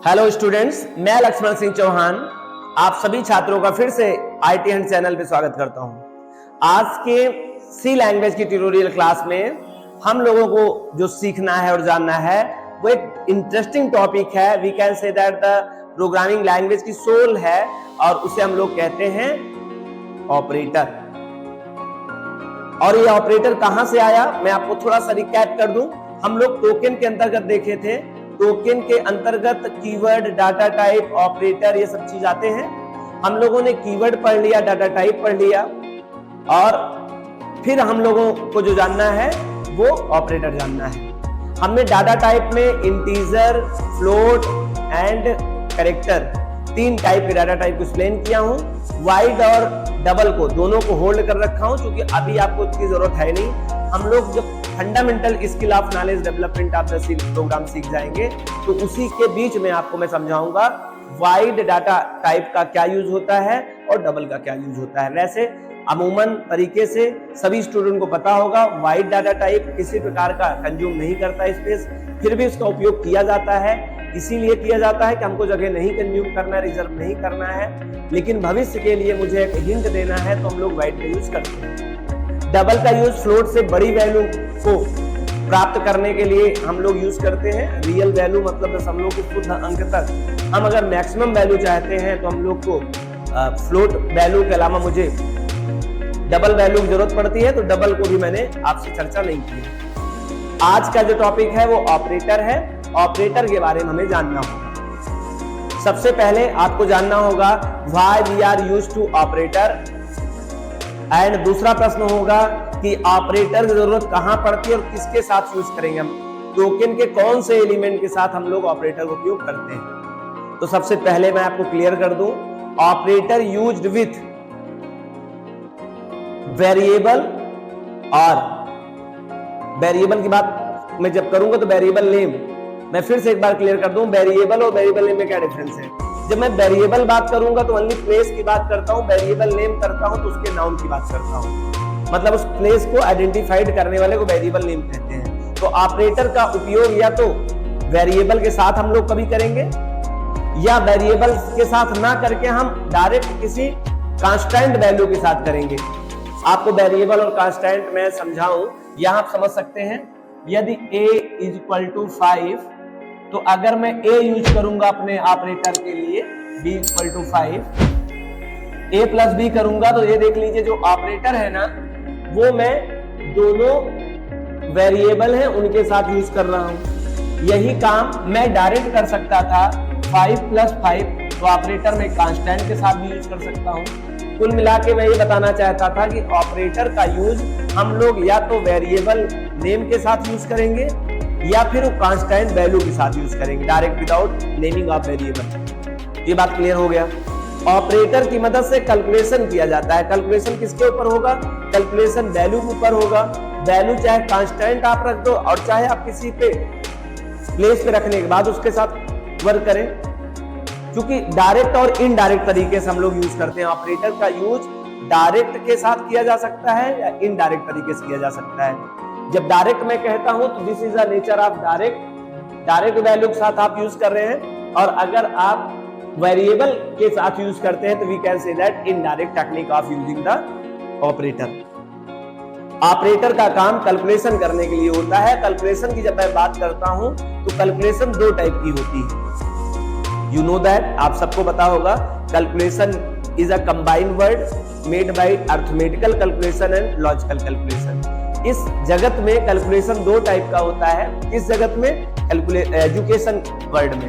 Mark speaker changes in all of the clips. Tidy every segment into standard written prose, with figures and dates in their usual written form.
Speaker 1: Hello students, मैं लक्ष्मण सिंह चौहान आप सभी छात्रों का फिर से IT हैंड चैनल पे स्वागत करता हूं। आज के सी लैंग्वेज की ट्यूटोरियल क्लास में हम लोगों को जो सीखना है और जानना है वो एक इंटरेस्टिंग टॉपिक है। We can say that the programming language की सोल है और उसे हम लोग कहते हैं ऑपरेटर। और ये ऑपरेटर कहां से आया, मैं आपको थोड़ा सा रिकैप कर दूं। हम लोग टोकन के अंतर्गत देखे थे। टोकन के अंतर्गत कीवर्ड, डाटा टाइप, ऑपरेटर, ये सब चीज आते हैं। हम लोगों ने कीवर्ड पढ़ लिया, डाटा टाइप पढ़ लिया और फिर हम लोगों को जो जानना है वो ऑपरेटर जानना है। हमने डाटा टाइप में integer, float and character, 3 type के डाटा टाइप को एक्सप्लेन किया हूं। वाइड और डबल को दोनों को होल्ड कर रखा हूं क्योंकि अभी आपको इसकी जरूरत है नहीं। हम लोग जब fundamental skill of knowledge development of the C program सीख जाएंगे तो उसी के बीच में आपको मैं समझाऊंगा वाइड डाटा टाइप का क्या यूज होता है और डबल का क्या यूज होता है। वैसे अमूमन तरीके से सभी स्टूडेंट को पता होगा वाइड डाटा टाइप किसी प्रकार का कंज्यूम नहीं करता स्पेस, फिर भी उसका उपयोग किया जाता है। इसीलिए किया जाता है कि हमको जगह नहीं कंज्यूम करना है, रिजर्व नहीं करना है, लेकिन भविष्य के लिए मुझे एक हिंट देना है तो हम लोग वाइड का यूज करते हैं। डबल का यूज फ्लोट से बड़ी वैल्यू को प्राप्त करने के लिए हम लोग यूज करते हैं। रियल वैल्यू मतलब दशमलव के शुद्ध अंक तक हम अगर मैक्सिमम वैल्यू चाहते हैं तो हम लोग को फ्लोट वैल्यू के अलावा मुझे डबल वैल्यू की जरूरत पड़ती है, तो डबल को भी मैंने आपसे चर्चा नहीं की। आज का जो टॉपिक है वो ऑपरेटर है। ऑपरेटर के बारे में हमें जानना होगा। सबसे पहले आपको जानना होगा why we are used to operator, and दूसरा प्रश्न होगा कि ऑपरेटर की जरूरत कहां पड़ती है और किसके साथ यूज करेंगे हम। टोकन के कौन से एलिमेंट के साथ हम लोग ऑपरेटर का उपयोग करते हैं। तो सबसे पहले मैं आपको क्लियर कर दूं, ऑपरेटर यूज्ड विथ वेरिएबल, और वेरिएबल की बात मैं जब करूंगा तो वेरिएबल नेम, मैं फिर से एक बार क्लियर कर दूं, वेरिएबल और वेरिएबल नेम में क्या डिफरेंस है। जब मैं वेरिएबल बात करूंगा तो ओनली प्लेस की बात करता हूं, वेरिएबल नेम करता हूं तो उसके नाउन की बात करता हूं, मतलब उस प्लेस को आइडेंटिफाइड करने वाले को वेरिएबल नेम कहते हैं। तो ऑपरेटर का उपयोग या तो वेरिएबल के साथ हम लोग कभी करेंगे या वेरिएबल के साथ ना करके हम डायरेक्ट किसी कांस्टेंट वैल्यू के साथ करेंगे। आपको वेरिएबल और कांस्टेंट मैं समझाऊं, यहां आप समझ सकते हैं। यदि a = 5 तो अगर मैं a यूज करूंगा अपने ऑपरेटर के लिए, b = 5, a + b करूंगा तो ये देख लीजिए जो ऑपरेटर है ना वो मैं दोनों वेरिएबल हैं उनके साथ यूज कर रहा हूं। यही काम मैं डायरेक्ट कर सकता था 5 + 5, तो ऑपरेटर में कांस्टेंट के साथ भी यूज कर सकता हूं। कुल मिला के मैं ये बताना चाहता था कि ऑपरेटर का यूज हम लोग या तो वेरिएबल नेम के साथ यूज करेंगे या फिर कांस्टेंट वैल्यू के साथ यूज करेंगे, direct without naming of variable. ये बात क्लियर हो गया। ऑपरेटर की मदद से कैलकुलेशन किया जाता है। कैलकुलेशन किसके ऊपर होगा? कैलकुलेशन वैल्यू के ऊपर होगा। वैल्यू चाहे कांस्टेंट आप रख दो और चाहे आप किसी पे प्लेस पे रखने के बाद उसके साथ वर्क करें, क्योंकि डायरेक्ट और इनडायरेक्ट तरीके से हम लोग यूज करते हैं। ऑपरेटर का यूज डायरेक्ट के साथ किया जा सकता है या इनडायरेक्ट तरीके से किया जा सकता है। जब डायरेक्ट मैं कहता हूं तो this is the nature of direct value के साथ आप यूज कर रहे हैं, और अगर आप वेरिएबल के साथ यूज करते हैं तो we can say that indirect technique of using the operator. Operator का काम कैलकुलेशन करने के लिए होता है। कैलकुलेशन की जब मैं बात करता हूं तो कैलकुलेशन 2 टाइप की होती है। यू नो दैट, आप सबको पता होगा। Calculation is a combined word made by arithmetical calculation and logical calculation. इस जगत में कैलकुलेशन 2 टाइप का होता है। किस जगत में? एजुकेशन वर्ल्ड में।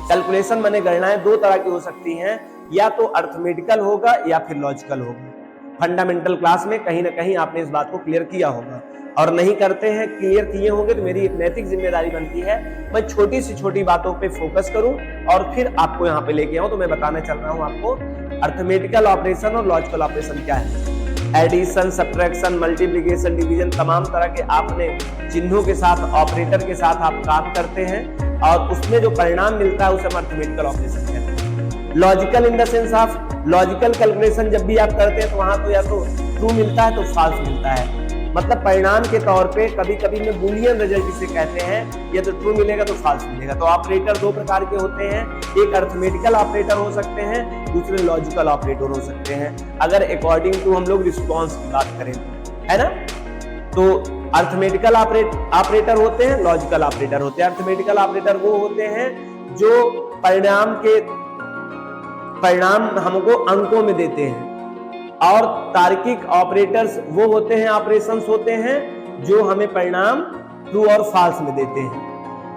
Speaker 1: कैलकुलेशन माने गणनाएं 2 तरह की हो सकती हैं, या तो अरिथमेटिकल होगा या फिर लॉजिकल होगा। फंडामेंटल क्लास में कहीं ना कहीं आपने इस बात को क्लियर किया होगा, और नहीं करते हैं, क्लियर किए होंगे तो मेरी एक नैतिक जिम्मेदारी बनती है मैं छोटी से छोटी बातों पे फोकस करूं और फिर आपको यहाँ पे लेके आऊं। तो मैं बताने चल रहा हूं आपको अरिथमेटिकल ऑपरेशन और लॉजिकल ऑपरेशन क्या है। एडिशन, सब्ट्रैक्शन, मल्टीप्लिकेशन, डिवीजन, तमाम तरह के आपने चिन्हों के साथ, ऑपरेटर के साथ आप काम करते हैं और उसमें जो परिणाम मिलता है उसे हम अरिथमेटिकल ऑपरेशन कहते हैं। Logical in the sense of logical calculation जब भी आप करते हैं तो वहां तो या तो ट्रू मिलता है तो फॉल्स मिलता है। मतलब परिणाम के तौर पे कभी कभी में बूलियन रिजल्ट इसे कहते हैं, या तो ट्रू मिलेगा तो फॉल्स मिलेगा। तो ऑपरेटर दो प्रकार के होते हैं, एक अरिथमेटिकल ऑपरेटर हो सकते हैं, दूसरे लॉजिकल ऑपरेटर हो सकते हैं, अगर अकॉर्डिंग टू हम लोग रिस्पॉन्स की बात करें तो, है ना। तो अरिथमेटिकल ऑपरेटर होते हैं, लॉजिकल ऑपरेटर होते हैं। अरिथमेटिकल ऑपरेटर वो होते हैं जो परिणाम हमको अंकों में देते हैं, और तार्किक ऑपरेटर्स वो होते हैं, ऑपरेशंस होते हैं जो हमें परिणाम ट्रू और फॉल्स में देते हैं।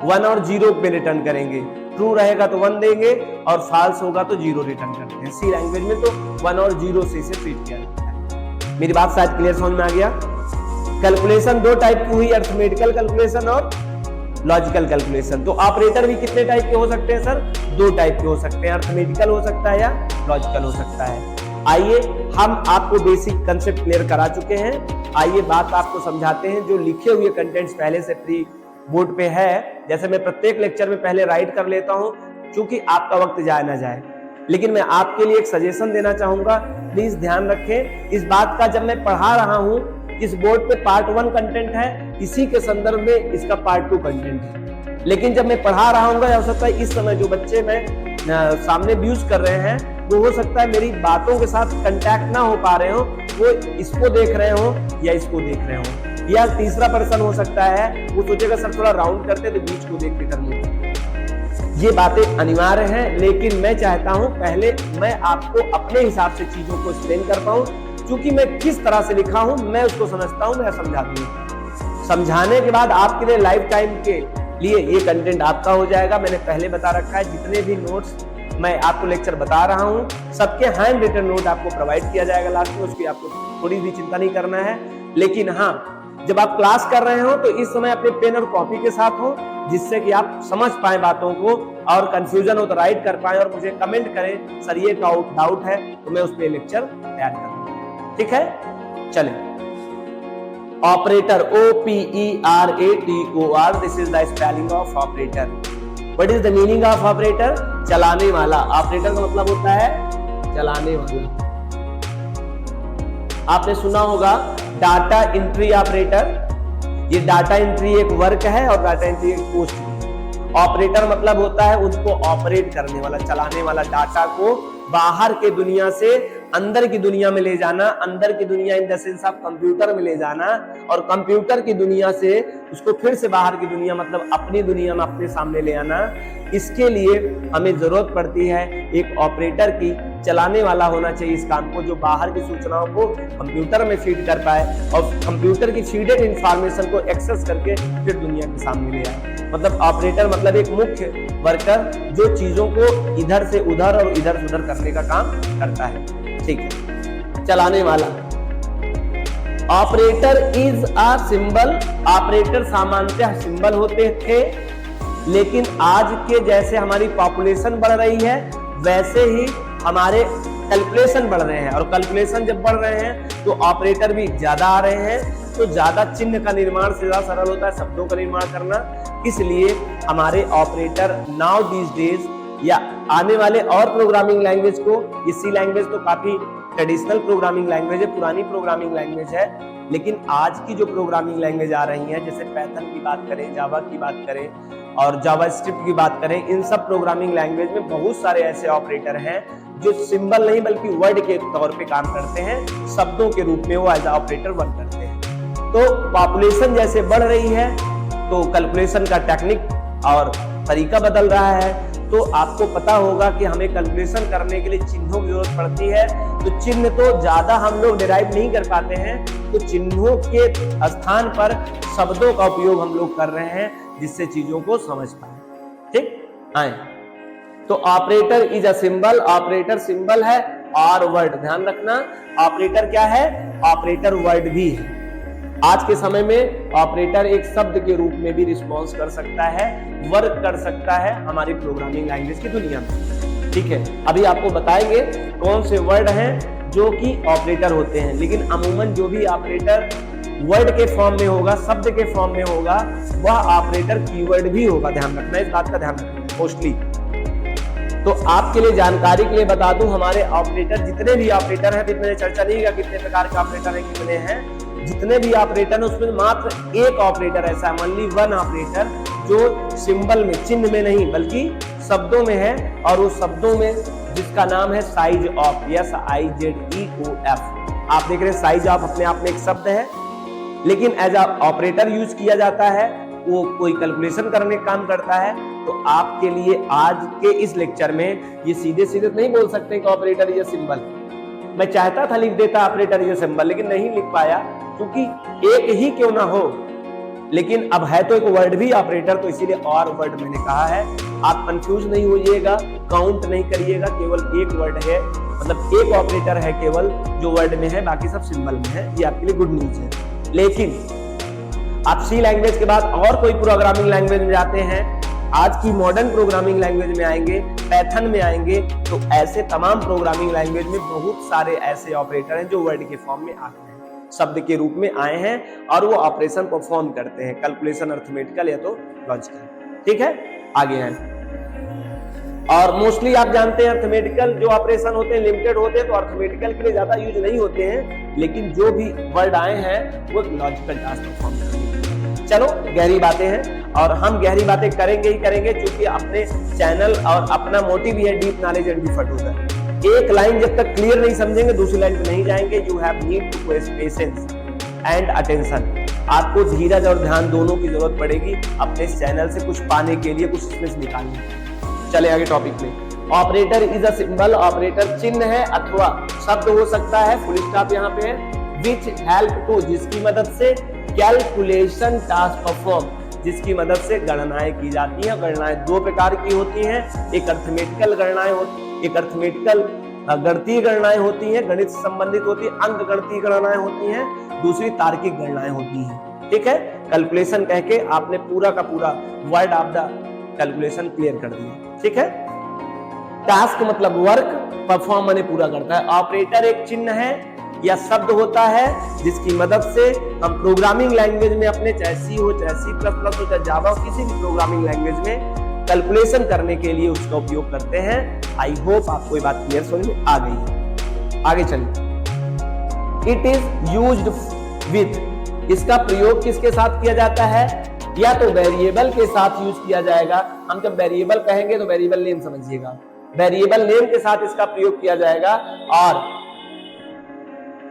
Speaker 1: 1 और 0 पे रिटर्न करेंगे, ट्रू रहेगा तो 1 देंगे और फॉल्स होगा तो 0 रिटर्न करते हैं। सी लैंग्वेज में तो 1 और 0 से इसे ट्रीट किया जाता है। मेरी बात शायद क्लियर समझ में आ गया। कैलकुलेशन दो टाइप की हुई, अरिथमेटिकल कैलकुलेशन और लॉजिकल कैलकुलेशन। तो ऑपरेटर भी कितने टाइप के हो सकते हैं सर? दो टाइप के हो सकते हैं, अरिथमेटिकल हो सकता है या लॉजिकल हो सकता है। आइए हम आपको बेसिक कंसेप्ट क्लियर करा चुके हैं, आइए बात आपको समझाते हैं। जो लिखे हुए कंटेंट्स पहले से प्री बोर्ड पे है, जैसे मैं प्रत्येक लेक्चर में पहले राइट कर लेता हूं क्योंकि आपका वक्त जाए ना जाए, लेकिन मैं आपके लिए एक सजेशन देना चाहूंगा, प्लीज ध्यान रखें इस बात का। जब मैं पढ़ा रहा हूं, इस बोर्ड पे पार्ट 1 कंटेंट है, इसी के संदर्भ में इसका पार्ट 2 कंटेंट है, लेकिन जब मैं पढ़ा रहा हूँ, हो सकता है इस समय जो बच्चे मैं सामने व्यूज कर रहे हैं वो हो सकता है मेरी बातों के साथ कंटैक्ट ना हो पा रहे हो, वो इसको देख रहे हो या इसको देख रहे हो, या तीसरा पर्सन हो सकता है वो सोचेगा सर थोड़ा राउंड करते तो बीच को देख के कर लेते। ये बातें अनिवार्य हैं, लेकिन मैं चाहता हूं पहले मैं आपको अपने हिसाब से चीजों को एक्सप्लेन कर पाऊं, क्योंकि मैं किस तरह से लिखा हूं मैं उसको समझता हूं, मैं समझा दूं। समझाने के बाद आपके लिए लाइफ टाइम के लिए ये कंटेंट आपका हो जाएगा। मैंने पहले बता रखा है, जितने भी नोट्स मैं आपको लेक्चर बता रहा हूं सबके हैंड रिटन नोट आपको प्रोवाइड किया जाएगा लास्ट में, उसकी आपको थोड़ी भी चिंता नहीं करना है। लेकिन हाँ, जब आप क्लास कर रहे हो तो इस समय अपने पेन और कॉपी के साथ हो, जिससे कि आप समझ पाए बातों को, और कंफ्यूजन हो तो राइट कर पाए और मुझे कमेंट करें सर ये डाउट है, तो मैं उस पर लेक्चर तैयार करूंगा। ठीक है, चले। Operator, OPERATOR, this is the spelling of operator. What is the meaning of operator? चलाने वाला। ऑपरेटर का मतलब होता है चलाने वाला। आपने सुना होगा डाटा एंट्री ऑपरेटर। ये डाटा एंट्री एक वर्क है और डाटा एंट्री एक पोस्ट है। ऑपरेटर मतलब होता है उनको ऑपरेट करने वाला, चलाने वाला, डाटा को बाहर के दुनिया से अंदर की दुनिया में ले जाना, अंदर की दुनिया in the sense of computer में ले जाना, और कंप्यूटर की दुनिया से उसको फिर से बाहर की दुनिया मतलब अपनी दुनिया में अपने सामने ले आना। इसके लिए हमें जरूरत पड़ती है एक ऑपरेटर की, चलाने वाला होना चाहिए इस काम को, जो बाहर की सूचनाओं को कंप्यूटर में फीड कर पाए और कंप्यूटर की फीडेड इंफॉर्मेशन को एक्सेस करके फिर दुनिया के सामने ले आए। मतलब ऑपरेटर मतलब एक मुख्य वर्कर जो चीजों को इधर से उधर और इधर से उधर करने का काम करता है। ठीक है, चलाने वाला। Operator is a symbol. Operator सामान्यतः सिंबल होते थे, लेकिन आज के जैसे हमारी पॉपुलेशन बढ़ रही है वैसे ही हमारे कैलकुलेशन बढ़ रहे हैं, और कैलकुलेशन जब बढ़ रहे हैं तो ऑपरेटर भी ज्यादा आ रहे हैं। तो ज्यादा चिन्ह का निर्माण सीधा सरल होता है शब्दों का निर्माण करना, इसलिए हमारे ऑपरेटर नाउ दीज डेज या आने वाले और प्रोग्रामिंग लैंग्वेज को, ये सी लैंग्वेज तो काफी ट्रेडिशनल प्रोग्रामिंग लैंग्वेज है, पुरानी प्रोग्रामिंग लैंग्वेज है, लेकिन आज की जो प्रोग्रामिंग लैंग्वेज आ रही है, जैसे पाइथन की बात करें, जावा की बात करें और जावास्क्रिप्ट की बात करें, इन सब प्रोग्रामिंग लैंग्वेज में बहुत सारे ऐसे ऑपरेटर हैं जो सिंबल नहीं बल्कि वर्ड के तौर पे काम करते हैं, शब्दों के रूप में वो एज ऑपरेटर वर्क करते हैं। तो पॉपुलेशन जैसे बढ़ रही है तो कैलकुलेशन का टेक्निक और तरीका बदल रहा है। तो आपको पता होगा कि हमें कैलकुलेशन करने के लिए चिन्हों की जरूरत पड़ती है, तो चिन्ह तो ज्यादा हम लोग डिराइव नहीं कर पाते हैं, तो चिन्हों के स्थान पर शब्दों का उपयोग हम लोग कर रहे हैं जिससे चीजों को समझ पाए। ठीक आए, तो operator is a symbol. Operator symbol है और वर्ड, ध्यान रखना ऑपरेटर क्या है, ऑपरेटर वर्ड भी है। आज के समय में ऑपरेटर एक शब्द के रूप में भी रिस्पॉन्स कर सकता है, वर्क कर सकता है हमारी प्रोग्रामिंग लैंग्वेज की दुनिया में। ठीक है, अभी आपको बताएंगे कौन से वर्ड हैं जो कि ऑपरेटर होते हैं, लेकिन अमूमन जो भी ऑपरेटर वर्ड के फॉर्म में होगा, शब्द के फॉर्म में होगा, वह ऑपरेटर कीवर्ड भी होगा। ध्यान रखना, इस बात का ध्यान रखना मोस्टली। तो आपके लिए जानकारी के लिए बता दूं, हमारे ऑपरेटर जितने भी ऑपरेटर हैं, मैंने चर्चा नहीं किया कितने प्रकार के ऑपरेटर हैं, कितने हैं, जितने भी ऑपरेटर है उसमें मात्र एक ऑपरेटर ऐसा है, ओनली वन ऑपरेटर, जो सिंबल में, चिन्ह में नहीं बल्कि शब्दों में है, और उस शब्दों में जिसका नाम है साइज ऑफ, SIZEOF। आप देख रहे हैं साइज ऑफ अपने आप में एक शब्द है, लेकिन एज ऑपरेटर यूज किया जाता है, वो कोई कैलकुलेशन करने का काम करता है। तो आपके लिए आज के इस लेक्चर में ये सीधे सीधे नहीं बोल सकते कि ऑपरेटर ये सिंबल, मैं चाहता था लिख देता ऑपरेटर ये सिंबल, लेकिन नहीं लिख पाया, क्योंकि एक ही क्यों ना हो, लेकिन अब है तो एक वर्ड भी ऑपरेटर, तो इसीलिए और वर्ड मैंने कहा है। आप कंफ्यूज नहीं होइएगा, काउंट नहीं करिएगा, केवल एक वर्ड है, मतलब एक ऑपरेटर है केवल जो वर्ड में है, बाकी सब सिंबल में है। ये आपके लिए गुड न्यूज है। लेकिन आप सी लैंग्वेज के बाद और कोई प्रोग्रामिंग लैंग्वेज में जाते हैं, आज की मॉडर्न प्रोग्रामिंग लैंग्वेज में आएंगे, पैथन में आएंगे, तो ऐसे तमाम प्रोग्रामिंग लैंग्वेज में बहुत सारे ऐसे ऑपरेटर हैं जो वर्ड के फॉर्म में आते हैं, शब्द के रूप में आए हैं, और वो ऑपरेशन परफॉर्म करते हैं, कैलकुलेशन, अर्थमेटिकल या तो लॉजिकल। ठीक है, आगे हैं। और मोस्टली आप जानते हैं अर्थमेटिकल जो ऑपरेशन होते हैं लिमिटेड होते हैं, तो अर्थमेटिकल के लिए ज्यादा यूज नहीं होते हैं, लेकिन जो भी वर्ड आए हैं वो लॉजिकल टास्क परफॉर्म करते हैं। चलो, गहरी बातें हैं, और हम गहरी बातें करेंगे ही करेंगे, क्योंकि अपने चैनल और अपना मोटिव है deep knowledge and deep further. एक लाइन जब तक क्लियर नहीं समझेंगे दूसरी लाइन पे नहीं जाएंगे। You have need to patience and attention. आपको धीरज और ध्यान दोनों की जरूरत पड़ेगी अपने इस चैनल से कुछ पाने के लिए, कुछ इसमें से निकालने के लिए। चले आगे टॉपिक में। Operator is a symbol, operator चिन्ह है अथवा शब्द हो सकता है, फुल स्टॉप यहाँ पे है, विच हेल्प टू, जिसकी मदद से कैलकुलेशन टास्क परफॉर्म, जिसकी मदद से गणनाएं की जाती हैं। गणनाएं दो प्रकार की होती हैं, एक अर्थमेटिकल गणनाएं होती, एक अर्थमेटिकल गणितीय गणनाएं होती हैं, गणित से संबंधित होती है, अंक गणितीय गणनाएं होती हैं, दूसरी तार्किक गणनाएं होती हैं। ठीक है, कैलकुलेशन कह के आपने पूरा का पूरा word of the calculation clear कर दिया। ठीक है, टास्क मतलब वर्क, परफॉर्म माने पूरा करता है। ऑपरेटर एक चिन्ह है या शब्द होता है जिसकी मदद से हम प्रोग्रामिंग लैंग्वेज में अपने, चाहे सी हो, चाहे C++ हो, चाहे जावा हो, किसी भी प्रोग्रामिंग लैंग्वेज में कैलकुलेशन करने के लिए उसका उपयोग करते हैं। आई होप आपको ये बात क्लियर समझ में आ गई है। आगे चलिए। इट इज यूज्ड विथ, इसका प्रयोग किसके साथ किया जाता है? या तो वेरिएबल के साथ यूज किया जाएगा। हम जब वेरिएबल कहेंगे तो वेरिएबल नेम समझिएगा, वेरिएबल नेम के साथ इसका प्रयोग किया जाएगा, और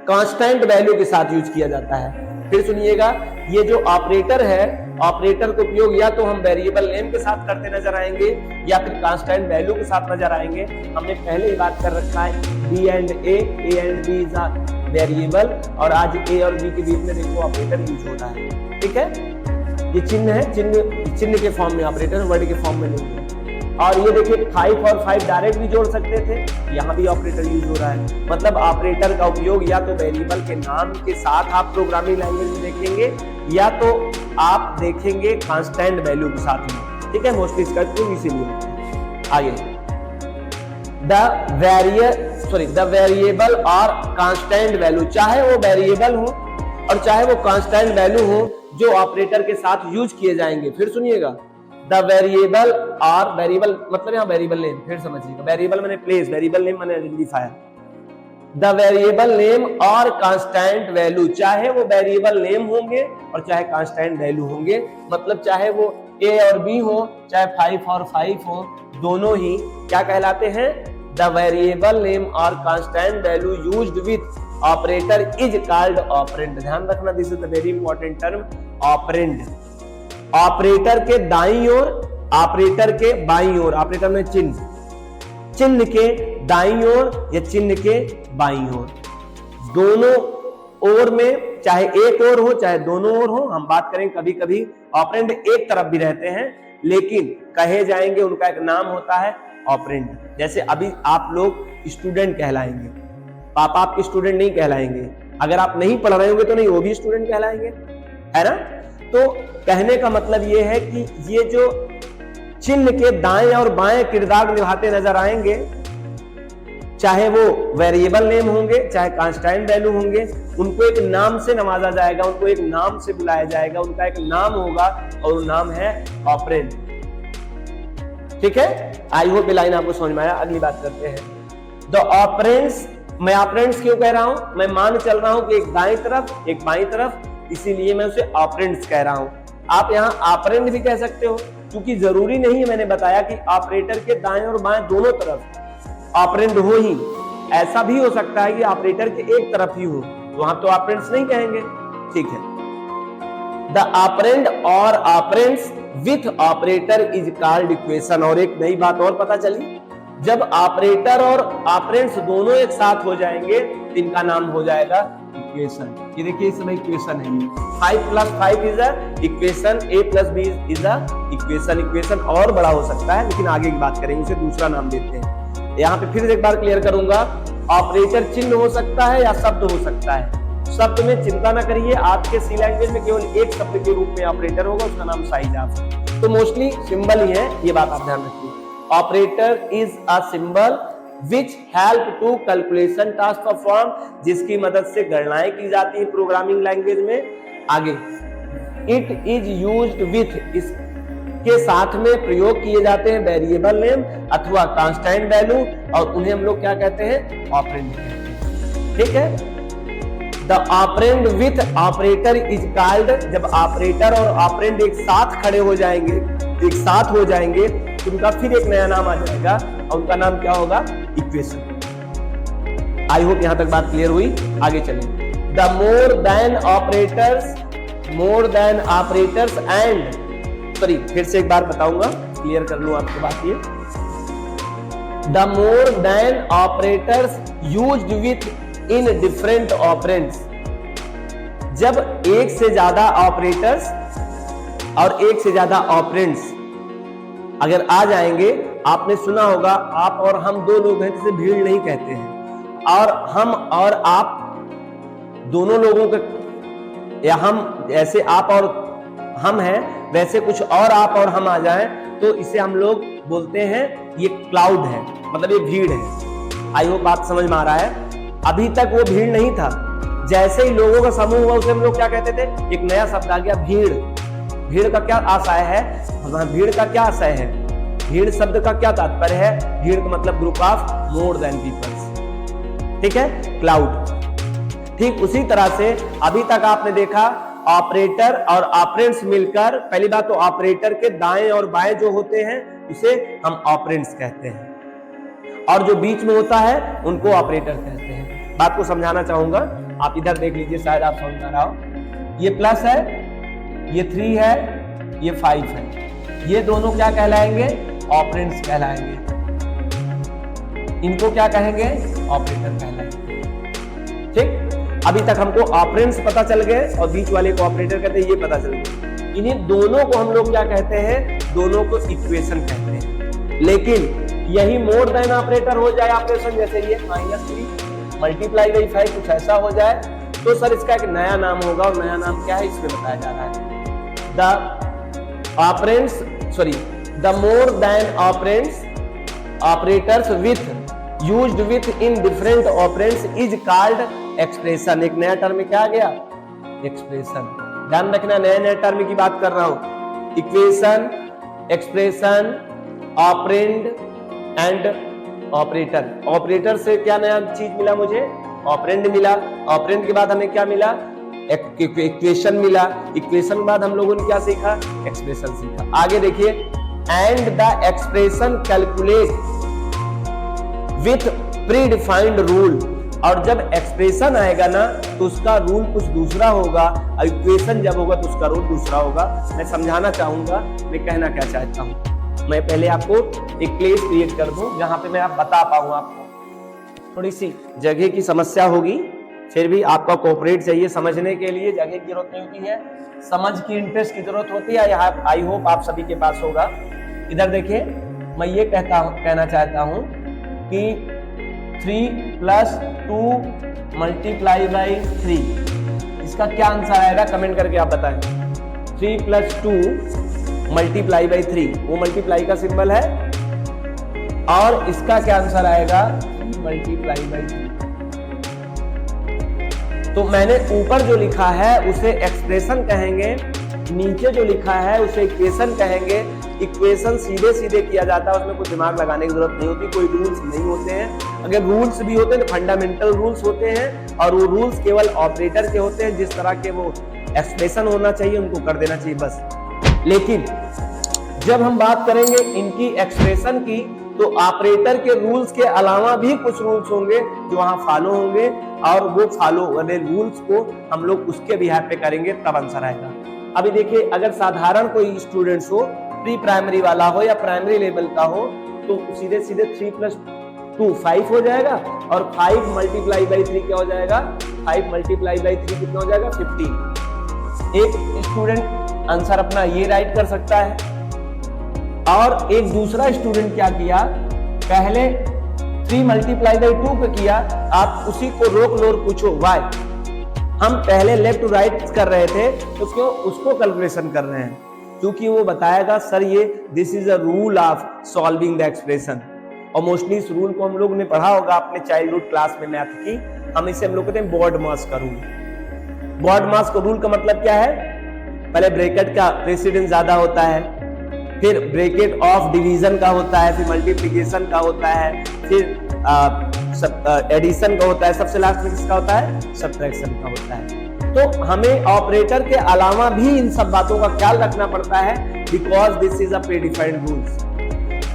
Speaker 1: कांस्टेंट वैल्यू के साथ यूज किया जाता है। फिर सुनिएगा, ये जो ऑपरेटर है, ऑपरेटर का उपयोग या तो हम वेरिएबल नेम के साथ करते नजर आएंगे या फिर कांस्टेंट वैल्यू के साथ नजर आएंगे। हमने पहले ही बात कर रखा है, B and A and B is a variable, और आज ए और बी के बीच में देखो ऑपरेटर यूज होता है। ठीक है, ये चिन्ह है, चिन्ह के फॉर्म में ऑपरेटर, वर्ड के फॉर्म में नहीं है। और ये देखिए 5 और 5 डायरेक्ट भी जोड़ सकते थे, यहाँ भी ऑपरेटर यूज हो रहा है। मतलब ऑपरेटर का उपयोग या तो वेरिएबल के नाम के साथ आप प्रोग्रामिंग लैंग्वेज में देखेंगे, या तो आप देखेंगे कांस्टेंट वैल्यू के साथ में। ठीक है, मोस्टली इसका उपयोग इसीलिए। आगे, द वेरिएबल और कांस्टेंट वैल्यू, चाहे वो वेरिएबल हो और चाहे वो कांस्टेंट वैल्यू हो, जो ऑपरेटर के साथ यूज किए जाएंगे। फिर सुनिएगा, द वेरिएबल और, वेरिएबल मतलब यहाँ वेरिएबल नेम, फिर समझिएगा, वेरिएबल माने प्लेस, वेरिएबल नेम माने आइडेंटिफायर। द वेरिएबल नेम और कांस्टेंट वैल्यू, चाहे वो वेरिएबल नेम होंगे और चाहे कांस्टेंट वैल्यू होंगे, मतलब चाहे वो ए और बी हो, चाहे 5 और 5 हो, दोनों ही क्या कहलाते हैं? द वेरिएबल नेम और constant value used with operator is called operand. ध्यान रखना, this is the very important term, operand. Operator के दाईं ओर, ऑपरेटर के बाईं ओर, ऑपरेटर में चिन्ह, चिन्ह के दाईं ओर या चिन्ह के बाईं ओर, दोनों ओर में, चाहे एक ओर हो चाहे दोनों ओर हो। हम बात करें कभी कभी ऑपरेंड एक तरफ भी रहते हैं, लेकिन कहे जाएंगे उनका एक नाम होता है ऑपरेंड। जैसे अभी आप लोग स्टूडेंट कहलाएंगे, पापा आपके स्टूडेंट नहीं कहलाएंगे, अगर आप नहीं पढ़ रहे होंगे तो नहीं, वो भी स्टूडेंट कहलाएंगे, है ना? तो कहने का मतलब ये है कि ये जो चिन्ह के दाएं और बाएं किरदार निभाते नजर आएंगे, चाहे वो वेरिएबल नेम होंगे चाहे कांस्टेंट वैल्यू होंगे, उनको एक नाम से नवाजा जाएगा, उनको एक नाम से बुलाया जाएगा, उनका एक नाम होगा और वो नाम है ऑपरेंड। ठीक है, आई होप ये लाइन आपको समझ में आया। अगली बात करते हैं, द ऑपरेंड्स मैं ऑपरेंड्स क्यों कह रहा हूं? मैं मान चल रहा हूं कि एक दाएं तरफ एक बाईं तरफ, इसीलिए मैं उसे ऑपरेंड्स कह रहा हूं। आप यहां ऑपरेंड भी कह सकते हो, क्योंकि जरूरी नहीं है, मैंने बताया कि ऑपरेटर के दाएं और बाएं दोनों तरफ ऑपरेंड हो ही। ऐसा भी हो सकता है कि ऑपरेटर के एक तरफ ही हो, तो वहां तो ऑपरेंड्स नहीं कहेंगे। ठीक है, द ऑपरेंड और operands with operator is called equation. और एक नई बात और पता चली, जब ऑपरेटर और ऑपरेंड्स दोनों एक साथ हो जाएंगे तो इनका नाम हो जाएगा इक्वेशन। ये देखिए इस समय इक्वेशन है, 5 + 5 is a equation, a + b is a equation. Equation और बड़ा हो सकता है, लेकिन आगे की बात करेंगे, उसे दूसरा नाम देते हैं। यहाँ पे फिर एक बार क्लियर करूंगा, ऑपरेटर चिन्ह हो सकता है या शब्द हो सकता है। शब्द में चिंता ना करिए, आपके सी लैंग्वेज में केवल एक शब्द के रूप में ऑपरेटर होगा, उसका नाम साइज ऑफ, तो मोस्टली सिंबल ही है, ये बात आप ध्यान रखिए। Operator is a symbol which help to calculation task perform, जिसकी मदद से गणनाएं की जाती है प्रोग्रामिंग लैंग्वेज में। आगे, इट इज यूज्ड विथ, इसके साथ में प्रयोग किए जाते हैं वेरिएबल नेम अथवा कांस्टेंट वैल्यू, और उन्हें हम लोग क्या कहते हैं? ऑपरेंड कहते हैं। ठीक है, the operand with operator is called, जब ऑपरेटर और ऑपरेंड एक साथ खड़े हो जाएंगे, एक साथ हो जाएंगे, तो उनका फिर एक नया नाम आ जाएगा, और उनका नाम क्या होगा? इक्वेशन। आई होप यहां तक बात क्लियर हुई। आगे चलें। The more than operators and, sorry फिर से एक बार बताऊंगा, क्लियर कर लूं आपकी बात। ये the more than operators used with in different operands, जब एक से ज्यादा ऑपरेटर्स और एक से ज्यादा ऑपरेंड्स अगर आ जाएंगे, आपने सुना होगा आप और हम दो लोग हैं जिसे भीड़ नहीं कहते हैं, और हम और आप दोनों लोगों के, या हम जैसे आप और हम हैं वैसे कुछ और आप और हम आ जाएं, तो इसे हम लोग बोलते हैं ये क्लाउड है, मतलब ये भीड़ है। आई होप बात समझ में आ रहा है। अभी तक वो भीड़ नहीं था, जैसे ही लोगों का समूह हुआ उसे हम लोग क्या कहते थे? एक नया शब्द आ गया, भीड़। भीड़ का क्या आशय है? भीड़ का क्या आशय है? भीड़ शब्द का क्या तात्पर्य है? भीड़ का मतलब group of more than peoples. ठीक है, क्लाउड। ठीक उसी तरह से अभी तक आपने देखा ऑपरेटर और ऑपरेंड्स मिलकर, पहली बात तो ऑपरेटर के दाएं और बाएं जो होते हैं उसे हम ऑपरेंड्स कहते हैं, और जो बीच में होता है उनको ऑपरेटर कहते हैं। बात को समझाना चाहूंगा, आप इधर देख लीजिए, शायद आप समझ पा रहा हो। ये प्लस है, ये 3 है, ये 5 है, ये दोनों क्या कहलाएंगे? ऑपरेंड्स कहलाएंगे। इनको क्या कहेंगे? ऑपरेटर कहलाएंगे। ठीक, अभी तक हमको ऑपरेंड्स पता चल गए और बीच वाले को ऑपरेटर कहते हैं, ये पता चल गया। इन्हीं दोनों को हम लोग क्या कहते हैं? दोनों को इक्वेशन कहते हैं। लेकिन यही मोर देन ऑपरेटर हो जाए ऑपरेशन, जैसे ये -3 मल्टीप्लाई बाई 5 कुछ ऐसा हो जाए, तो सर इसका एक नया नाम होगा, और नया नाम क्या है इसमें बताया जा रहा है। The more than operators with used with in different operands is called expression. एक नया टर्म क्या आ गया? एक्सप्रेशन। ध्यान रखना, नए नए टर्म की बात कर रहा हूं। Equation, expression, operand and operator. Operator से क्या नया चीज मिला मुझे? ऑपरेंड मिला। ऑपरेंड के बाद हमें क्या मिला? इक्वेशन मिला। इक्वेशन के बाद हम लोगों ने क्या सीखा? एक्सप्रेशन सीखा। आगे देखिए, and the expression calculate with pre defined rule. और जब एक्सप्रेशन आएगा ना तो उसका रूल कुछ दूसरा होगा, और इक्वेशन जब होगा तो उसका रूल दूसरा होगा। मैं समझाना चाहूंगा मैं कहना क्या चाहता हूं। मैं पहले आपको एक प्लेस क्रिएट कर दूं जहां पे मैं आप बता पाऊं। आपको थोड़ी सी जगह की समस्या होगी, फिर भी आपका कोऑपरेट चाहिए। समझने के लिए जगह की जरूरत नहीं होती है, समझ की, इंटरेस्ट की जरूरत होती है। यहाँ आई होप आप सभी के पास होगा। इधर देखिए, मैं ये कहना चाहता हूं कि 3 + 2 मल्टीप्लाई बाई 3, इसका क्या आंसर आएगा? कमेंट करके आप बताएं। 3 + 2 मल्टीप्लाई बाई 3, वो मल्टीप्लाई का सिंबल है, और इसका क्या आंसर आएगा? Multiply by 3। तो मैंने ऊपर जो लिखा है उसे एक्सप्रेशन कहेंगे, नीचे जो लिखा है उसे इक्वेशन कहेंगे। इक्वेशन सीधे सीधे किया जाता है, उसमें कुछ दिमाग लगाने की जरूरत नहीं होती, कोई रूल्स नहीं होते हैं। अगर रूल्स भी होते हैं तो फंडामेंटल रूल्स होते हैं और वो रूल्स केवल ऑपरेटर के होते हैं, जिस तरह के वो एक्सप्रेशन होना चाहिए उनको कर देना चाहिए बस। लेकिन जब हम बात करेंगे इनकी एक्सप्रेशन की, तो ऑपरेटर के रूल्स के अलावा भी कुछ रूल्स होंगे जो वहां फॉलो होंगे, और वो फॉलो वाले रूल्स को हम लोग उसके बिहार पे करेंगे, तब आंसर आएगा। अभी देखिए, अगर साधारण कोई स्टूडेंट्स हो, प्री प्राइमरी वाला हो या प्राइमरी लेवल का हो, तो सीधे सीधे 3 + 2 5 हो जाएगा, और 5 × 3 क्या हो जाएगा, 5 × 3 कितना हो जाएगा, 15। एक स्टूडेंट आंसर अपना ये राइट कर सकता है, और एक दूसरा स्टूडेंट क्या किया, पहले 3 × 2 को किया। आप उसी को रोक लो और पूछो व्हाई। हम पहले लेफ्ट टू राइट कर रहे थे, तो क्यों उसको कैलकुलेशन कर रहे हैं, क्योंकि वो बताएगा सर ये this is a rule of solving the expression. और मोस्टली इस रूल को हम लोग ने पढ़ा होगा अपने चाइल्डहुड क्लास में मैथ की। हम लोग कहते हैं बॉडमास का रूल। बॉडमास का रूल का मतलब क्या है, पहले ब्रैकेट का प्रेसिडेंस ज्यादा होता है, फिर ब्रैकेट ऑफ डिवीजन का होता है, फिर मल्टीप्लिकेशन का होता है, फिर एडिशन का होता है, सबसे लास्ट में किसका होता है, सब्ट्रैक्शन का होता है। तो हमें ऑपरेटर के अलावा भी इन सब बातों का ख्याल रखना पड़ता है, because this is a predefined rules.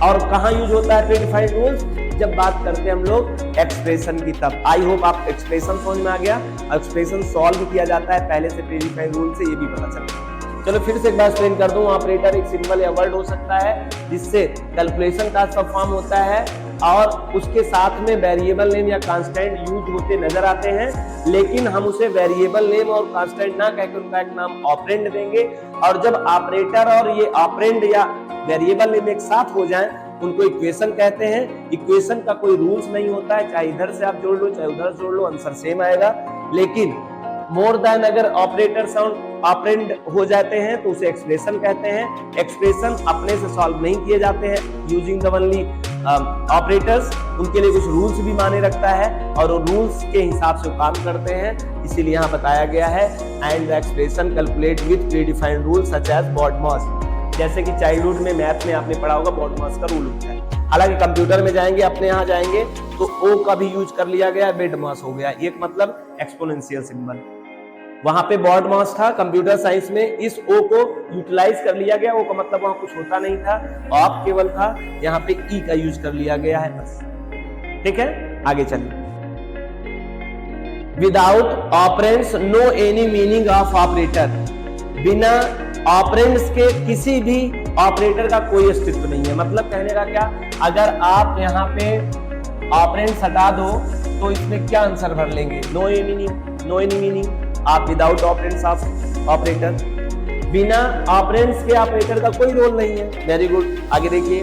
Speaker 1: और कहाँ यूज होता है प्रीडिफाइंड रूल्स, जब बात करते हैं हम लोग एक्सप्रेशन की, तब। आई होप आप एक्सप्रेशन समझ में आ गया। एक्सप्रेशन सॉल्व किया जाता है पहले से प्रीडिफाइंड रूल से, ये भी पता चलता है। चलो फिर से एक बार एक्सप्लेन कर दूं। ऑपरेटर एक सिंबल या वर्ड हो सकता है जिससे कैलकुलेशन का सब फॉर्म होता है, और उसके साथ में वेरिएबल नेम या कांस्टेंट यूज होते नजर आते हैं, लेकिन हम उसे वेरिएबल नेम और कांस्टेंट ना कहकर उनका एक नाम ऑपरेंड देंगे। और जब ऑपरेटर और ये ऑपरेंड या वेरिएबल नेम एक साथ हो जाएं, उनको इक्वेशन कहते हैं। इक्वेशन का कोई रूल्स नहीं होता है, चाहे इधर से आप जोड़ लो चाहे उधर जोड़ लो, आंसर सेम आएगा। लेकिन मोर देन अगर ऑपरेटर साउंड ऑपरेंड हो जाते हैं तो उसे एक्सप्रेशन कहते हैं। एक्सप्रेशन अपने से सॉल्व नहीं किए जाते हैं यूजिंग द ओनली ऑपरेटर्स, उनके लिए कुछ रूल्स भी माने रखता है, और वो रूल्स के हिसाब से काम करते हैं। इसीलिए यहाँ बताया गया है and the expression calculate with predefined rules such as BODMAS. जैसे कि चाइल्डहुड में मैथ में आपने पढ़ा होगा बॉडमास का रूल होता है। हालांकि कंप्यूटर में जाएंगे, अपने यहाँ जाएंगे तो ओ का भी यूज कर लिया गया, बेडमास हो गया। एक मतलब एक्सपोनेंशियल सिंबल, वहां पे बॉडमास था। कंप्यूटर साइंस में इस ओ को यूटिलाइज कर लिया गया। ओ का मतलब वहां कुछ होता नहीं था, ऑप केवल था, यहाँ पे ई का यूज कर लिया गया है बस। ठीक है, आगे चलिए। Without operands no any meaning of operator. बिना ऑपरेंड्स के किसी भी ऑपरेटर का कोई अस्तित्व नहीं है। मतलब कहने का क्या, अगर आप यहाँ पे ऑपरेंड्स हटा दो तो इसमें क्या आंसर भर लेंगे, no any meaning, no any meaning. आप विदाउट ऑपरेंड्स ऑफ ऑपरेटर, बिना ऑपरेंड्स के ऑपरेटर का कोई रोल नहीं है। वेरी गुड, आगे देखिए।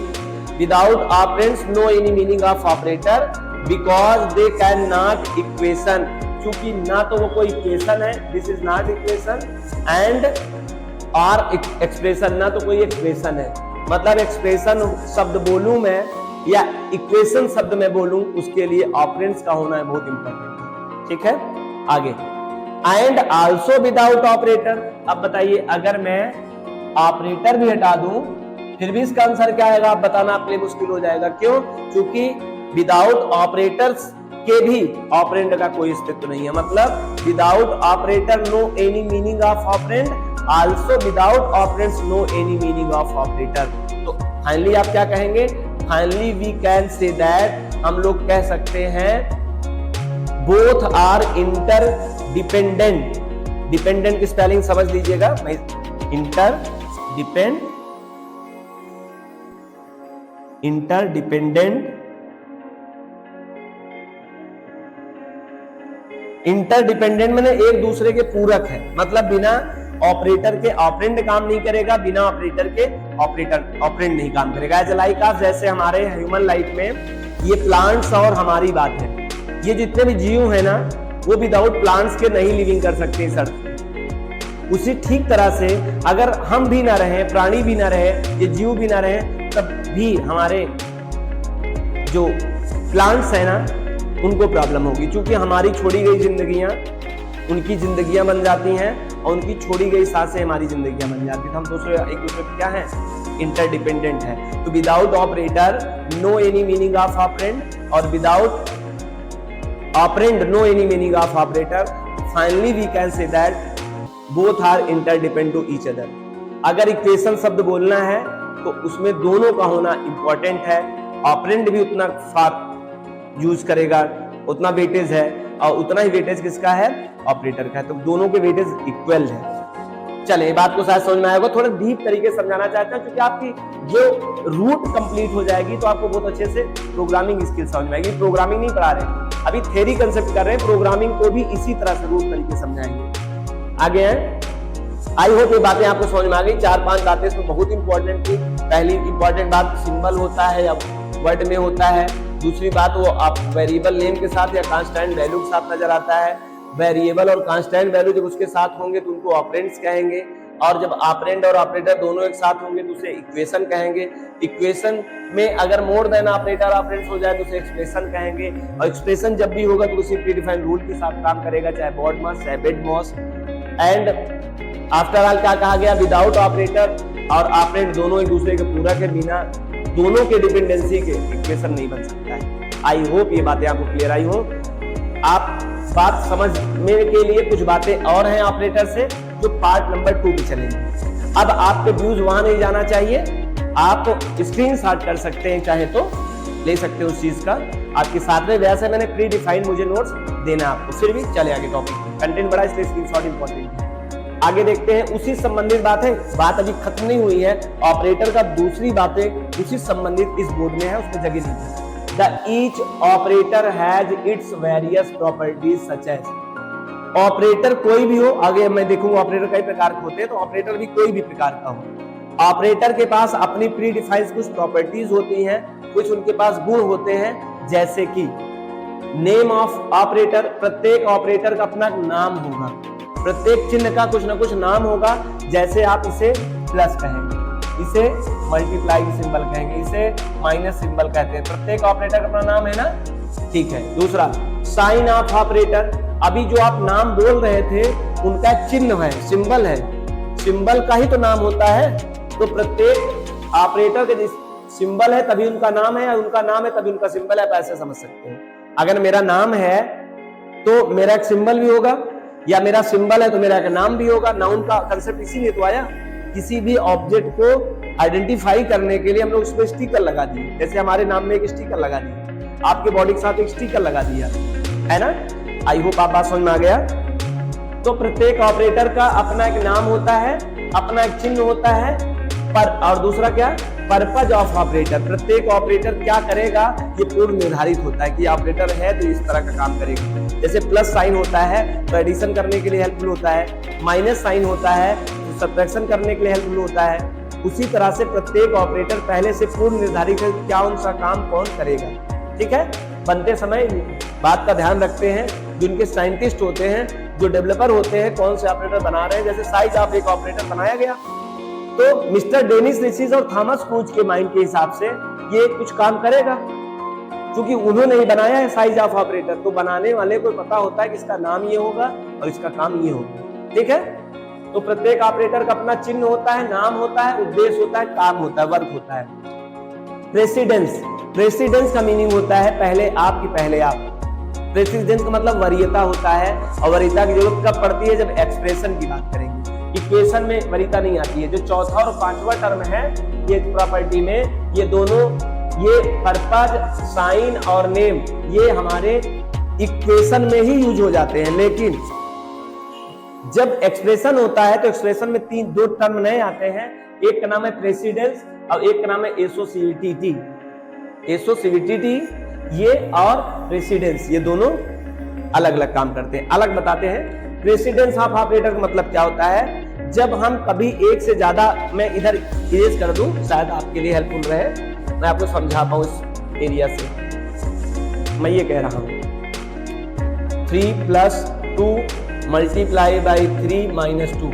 Speaker 1: Without operands no any meaning of operator because they can not equation. क्योंकि ना तो वो कोई इक्वेशन है, this is not equation, and और एक्सप्रेशन, ना तो कोई एक्सप्रेशन है। मतलब एक्सप्रेशन शब्द बोलूं मैं या इक्वेशन शब्द में बोलूं, उसके लिए ऑपरेंड्स का होना है बहुत इंपॉर्टेंट। ठीक है, आगे। And also without operator. अब बताइए, अगर मैं ऑपरेटर भी हटा दूं फिर भी इसका आंसर क्या आएगा, आप बताना आपके लिए मुश्किल हो जाएगा। क्यों? क्योंकि विदाउट ऑपरेटर्स के भी ऑपरेंड का कोई अस्तित्व नहीं है। मतलब without operator no any meaning of operand, also without operands no any meaning of operator. तो फाइनली आप क्या कहेंगे, finally we can say that, हम लोग कह सकते हैं both are interdependent. Dependent की स्पेलिंग समझ लीजिएगा, इंटरडिपेंडेंट। इंटरडिपेंडेंट माने एक दूसरे के पूरक है। मतलब बिना ऑपरेटर के ऑपरेंड काम नहीं करेगा, बिना ऑपरेटर के ऑपरेंड नहीं काम करेगा। एज लाइक ऑफ, जैसे हमारे ह्यूमन लाइफ में ये प्लांट्स और हमारी बात है, ये जितने भी जीव है ना, वो विदाउट प्लांट्स के नहीं लिविंग कर सकते इस अर्थ पे। उसी ठीक तरह से अगर हम भी ना रहे, प्राणी भी ना रहे, ये जीव भी ना रहे, तब भी हमारे जो प्लांट्स है ना उनको प्रॉब्लम होगी, क्योंकि हमारी छोड़ी गई जिंदगियां उनकी जिंदगियां बन जाती हैं और उनकी छोड़ी गई सांसें हमारी जिंदगियां बन जाती हैं। हम दूसरे एक दूसरे पे क्या है, इंटरडिपेंडेंट है। तो without operator no any meaning of operand, और without operand, no any meaning of operator, finally we can say that both are interdependent to each other. अगर इक्वेशन शब्द बोलना है तो उसमें दोनों का होना इंपॉर्टेंट है, ऑपरेंड भी उतना फार यूज करेगा, उतना वेटेज है, और उतना ही वेटेज किसका है, ऑपरेटर का है, तो दोनों के वेटेज इक्वल है। चले, बात को शायद समझ में आएगा, थोड़ा डीप तरीके से समझाना चाहता हूं क्योंकि आपकी जो रूट कंप्लीट हो जाएगी तो आपको बहुत अच्छे से प्रोग्रामिंग स्किल समझ में आएगी। प्रोग्रामिंग नहीं पढ़ा रहे, अभी थ्योरी कंसेप्ट कर रहे हैं, प्रोग्रामिंग को भी इसी तरह से रूट तरीके समझाएंगे। आगे हैं, आई होप ये बातें आपको समझ में आ गई। 4-5 बातें इसमें बहुत इंपॉर्टेंट थी। पहली इंपॉर्टेंट बात सिंबल होता है या वर्ड में होता है, दूसरी बात वो आप वेरिएबल नेम के साथ या कांस्टेंट वैल्यू के साथ नजर आता है। वेरिएबल और कांस्टेंट वैल्यू जब उसके साथ होंगे तो उनको ऑपरेंड्स कहेंगे, और जब ऑपरेंड और ऑपरेटर दोनों एक साथ होंगे तो उसे इक्वेशन कहेंगे। इक्वेशन में अगर मोर देन ऑपरेटर ऑपरेंड्स हो जाए तो उसे एक्सप्रेशन कहेंगे, और एक्सप्रेशन जब भी होगा तो उसी प्रीडिफाइंड रूल के साथ काम करेगा, चाहे बॉड मास चाहे bed mass. And after all क्या कहा गया, विदाउट ऑपरेटर और ऑपरेंड दोनों एक दूसरे के पूरक के बिना दोनों के डिपेंडेंसी के इक्वेशन नहीं बन सकता है। आई होप ये बातें आपको क्लियर आई हो। आप बात समझने के लिए कुछ बातें और हैं ऑपरेटर से जो पार्ट नंबर 2 पे चलेंगे। अब आपके व्यूज वहां नहीं जाना चाहिए, आप स्क्रीनशॉट कर सकते हैं, चाहे तो ले सकते हो उस चीज का आपके साथ में। वैसे मैंने प्री डिफाइंड मुझे नोट्स देना आपको, फिर भी चले आगे टॉपिक, कंटेंट बड़ा इसलिए स्क्रीनशॉट इंपॉर्टेंट है। आगे देखते हैं, उसी संबंधित बात है, बात अभी खत्म नहीं हुई है। ऑपरेटर का दूसरी बातें उसी संबंधित इस बोर्ड में है, उसमें जगह दी है। The each operator has its various properties such as, operator कोई भी हो, आगे मैं देखूंगा ऑपरेटर कई प्रकार के होते हैं, तो ऑपरेटर भी कोई भी प्रकार का हो। ऑपरेटर के पास अपनी प्री डिफाइंड कुछ प्रॉपर्टीज होती हैं, कुछ उनके पास गुण होते हैं, जैसे कि नेम ऑफ ऑपरेटर, प्रत्येक ऑपरेटर का अपना नाम होगा, प्रत्येक चिन्ह का कुछ ना कुछ नाम होगा, जैसे आप इसे प्लस कहेंगे, इसे मल्टीप्लाई सिंबल कहेंगे, इसे माइनस सिंबल कहते हैं। प्रत्येक ऑपरेटर का अपना नाम है ना, ठीक है। दूसरा, साइन ऑफ ऑपरेटर, अभी जो आप नाम बोल रहे थे उनका चिन्ह है, सिंबल है, सिंबल का ही तो नाम होता है। तो प्रत्येक ऑपरेटर के सिंबल है तभी उनका नाम है, या उनका नाम है तभी उनका सिंबल है, आप ऐसे समझ सकते हैं। अगर मेरा नाम है तो मेरा एक सिंबल भी होगा, या मेरा सिंबल है तो मेरा एक नाम भी होगा। नाउन का कंसेप्ट इसीलिए तो आया, किसी भी ऑब्जेक्ट को आइडेंटिफाई करने के लिए हम लोग उस पर स्टिकर लगा दिए, जैसे हमारे नाम में एक स्टिकर लगा दिया, आपके बॉडी के साथ एक स्टिकर लगा दिया, है ना। आई होप आप बात समझ में आ गया। तो प्रत्येक ऑपरेटर का अपना एक नाम होता है, अपना एक चिन्ह होता है, पर और दूसरा क्या, पर्पज ऑफ ऑपरेटर, प्रत्येक ऑपरेटर क्या करेगा ये पूर्व निर्धारित होता है कि ऑपरेटर है तो इस तरह का काम करेगा। जैसे प्लस साइन होता है तो एडिशन करने के लिए हेल्पफुल होता है, माइनस साइन होता है तो सब्ट्रैक्शन करने के लिए हेल्पफुल होता है। उसी तरह से प्रत्येक ऑपरेटर पहले से पूर्व निर्धारित है क्या उनका काम कौन करेगा, ठीक है। बनते समय बात का ध्यान रखते हैं, जिनके साइंटिस्ट होते हैं, जो डेवलपर होते हैं, कौन से ऑपरेटर बना रहे हैं। जैसे साइज ऑफ एक ऑपरेटर बनाया गया तो मिस्टर डेनिस रिसीज और थॉमस कुच के माइंड के हिसाब से ये कुछ काम करेगा, क्योंकि उन्होंने ही बनाया है साइज ऑफ ऑपरेटर। तो बनाने वाले को पता होता है कि इसका नाम ये होगा और इसका काम ये होगा, ठीक है। तो प्रत्येक ऑपरेटर का अपना चिन्ह होता है, नाम होता है, उद्देश्य होता है, काम होता है, वर्क होता है। प्रेसिडेंस, प्रेसिडेंस का मीनिंग होता है पहले आप की पहले आप। प्रेसिडेंस का मतलब वरीयता होता है, और वरीयता की जरूरत कब पड़ती है, जब एक्सप्रेशन की बात करेंगे। इक्वेशन में वरीयता नहीं आती है। जो चौथा और पांचवा टर्म है ये प्रॉपर्टी में, ये दोनों, ये पर्पज, साइन और नेम, ये हमारे इक्वेशन में ही यूज हो जाते हैं। लेकिन जब एक्सप्रेशन होता है तो एक्सप्रेशन में दो टर्म नए आते हैं, एक का नाम है प्रेसिडेंस और एक का नाम है एसोसिएटिविटी। एसोसिएटिविटी ये और प्रेसिडेंस, ये दोनों अलग अलग काम करते हैं, अलग बताते हैं। प्रेसिडेंस ऑफ ऑपरेटर का मतलब क्या होता है, जब हम कभी एक से ज्यादा, मैं इधर इरेज कर दूं शायद आपके लिए हेल्पफुल रहे, मैं आपको समझा पाऊं इस एरिया से। मैं ये कह रहा हूं 3 + 2 मल्टीप्लाई बाई 3 - 2।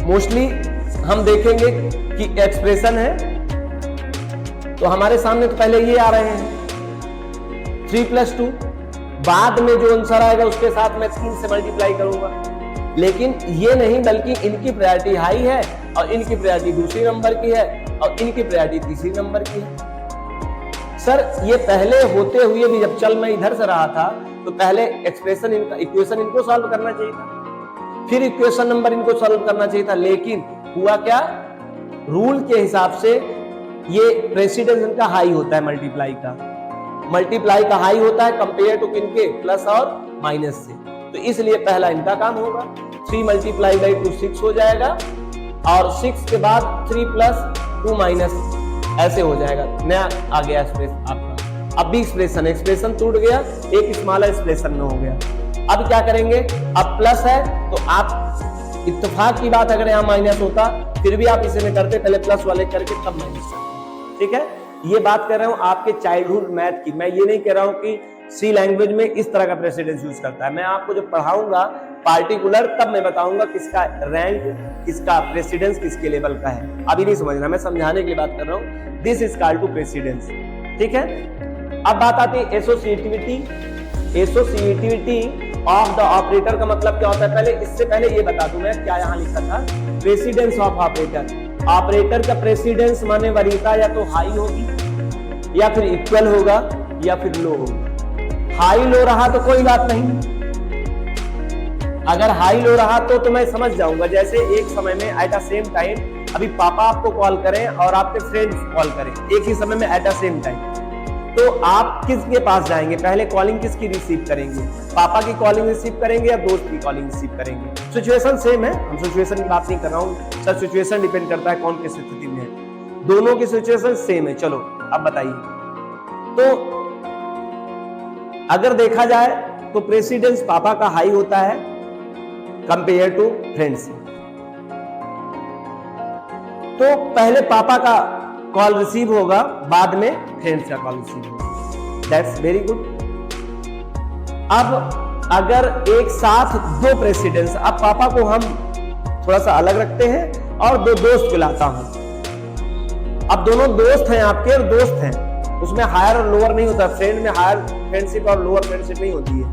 Speaker 1: मोस्टली हम देखेंगे कि एक्सप्रेशन है तो हमारे सामने तो पहले ये आ रहे हैं 3 + 2, बाद में जो आंसर आएगा उसके साथ मैं 3 से मल्टीप्लाई करूंगा। लेकिन ये नहीं, बल्कि इनकी प्रायोरिटी हाई है और इनकी प्रायोरिटी दूसरी नंबर की है और इनकी प्रायोरिटी तीसरी नंबर की है। सर ये पहले होते हुए भी जब चल मैं इधर से रहा था तो पहले एक्सप्रेशन इनका इक्वेशन इनको सॉल्व करना चाहिए था, फिर इक्वेशन नंबर इनको सॉल्व करना चाहिए था, लेकिन हुआ क्या, रूल के हिसाब से ये प्रेसिडेंस इनका हाई होता है, मल्टीप्लाई का हाई होता है कंपेयर टू किनके, प्लस और माइनस से। तो इसलिए पहला इनका काम होगा, 3 मल्टीप्लाई बाई 2 6 हो जाएगा, और 6 के बाद 3 प्लस 2 माइनस ऐसे हो जाएगा, नया आ गया एक्सप्रेशन आपका। अब भी एक्सप्रेशन टूट गया, एक स्मॉल एक्सप्रेशन में हो गया। अब क्या करेंगे, अब प्लस है तो आप इत्तेफाक की बात, अगर यहाँ माइनस होता फिर भी आप इसे में करते, पहले प्लस वाले करके तब माइनस करते, ठीक है। ये बात कर रहा हूं आपके चाइल्डहुड मैथ की, मैं ये नहीं कह रहा हूं कि सी लैंग्वेज में इस तरह का प्रेसिडेंस यूज करता है। मैं आपको जब पढ़ाऊंगा पार्टिकुलर तब मैं बताऊंगा किसका रैंक, किसका प्रेसिडेंस किसके लेवल का है, अभी नहीं समझना, मैं समझाने के लिए बात कर रहा हूं। This is called to precedence, ठीक है। अब बात आती है associativity. Associativity of the operator का मतलब क्या होता है, पहले इससे पहले ये बता दूं मैं क्या यहाँ लिखा था, प्रेसिडेंस ऑफ ऑपरेटर। ऑपरेटर का प्रेसिडेंस माने वरीयता या तो हाई होगी या फिर इक्वल होगा या फिर लो होगा। हाई लो रहा तो कोई बात नहीं, अगर हाई लो रहा तो मैं समझ जाऊंगा, जैसे एक समय में एट अ सेम टाइम अभी पापा आपको कॉल करें और आपके फ्रेंड्स कॉल करें एक ही समय में एट अ सेम टाइम, तो आप किसके पास जाएंगे, पहले कॉलिंग किसकी रिसीव करेंगे, पापा की कॉलिंग रिसीव करेंगे या दोस्त की कॉलिंग रिसीव करेंगे। सिचुएशन सेम है, हम सिचुएशन की बात नहीं कर रहा हूं सर, सिचुएशन डिपेंड करता है कौन किस स्थिति में है, दोनों की सिचुएशन सेम है। चलो अब बताइए, तो अगर देखा जाए तो प्रेसिडेंस पापा का हाई होता है कंपेयर टू फ्रेंड्स, तो पहले पापा का कॉल रिसीव होगा, बाद में फ्रेंड्स का कॉल रिसीव होगा। That's very good. अब अगर एक साथ दो प्रेसिडेंस, अब पापा को हम थोड़ा सा अलग रखते हैं और दो दोस्त को लाता हूं, अब दोनों दोस्त हैं आपके और दोस्त हैं, उसमें हायर और लोअर नहीं होता, फ्रेंड में हायर फ्रेंडशिप और लोअर फ्रेंडशिप नहीं होती है,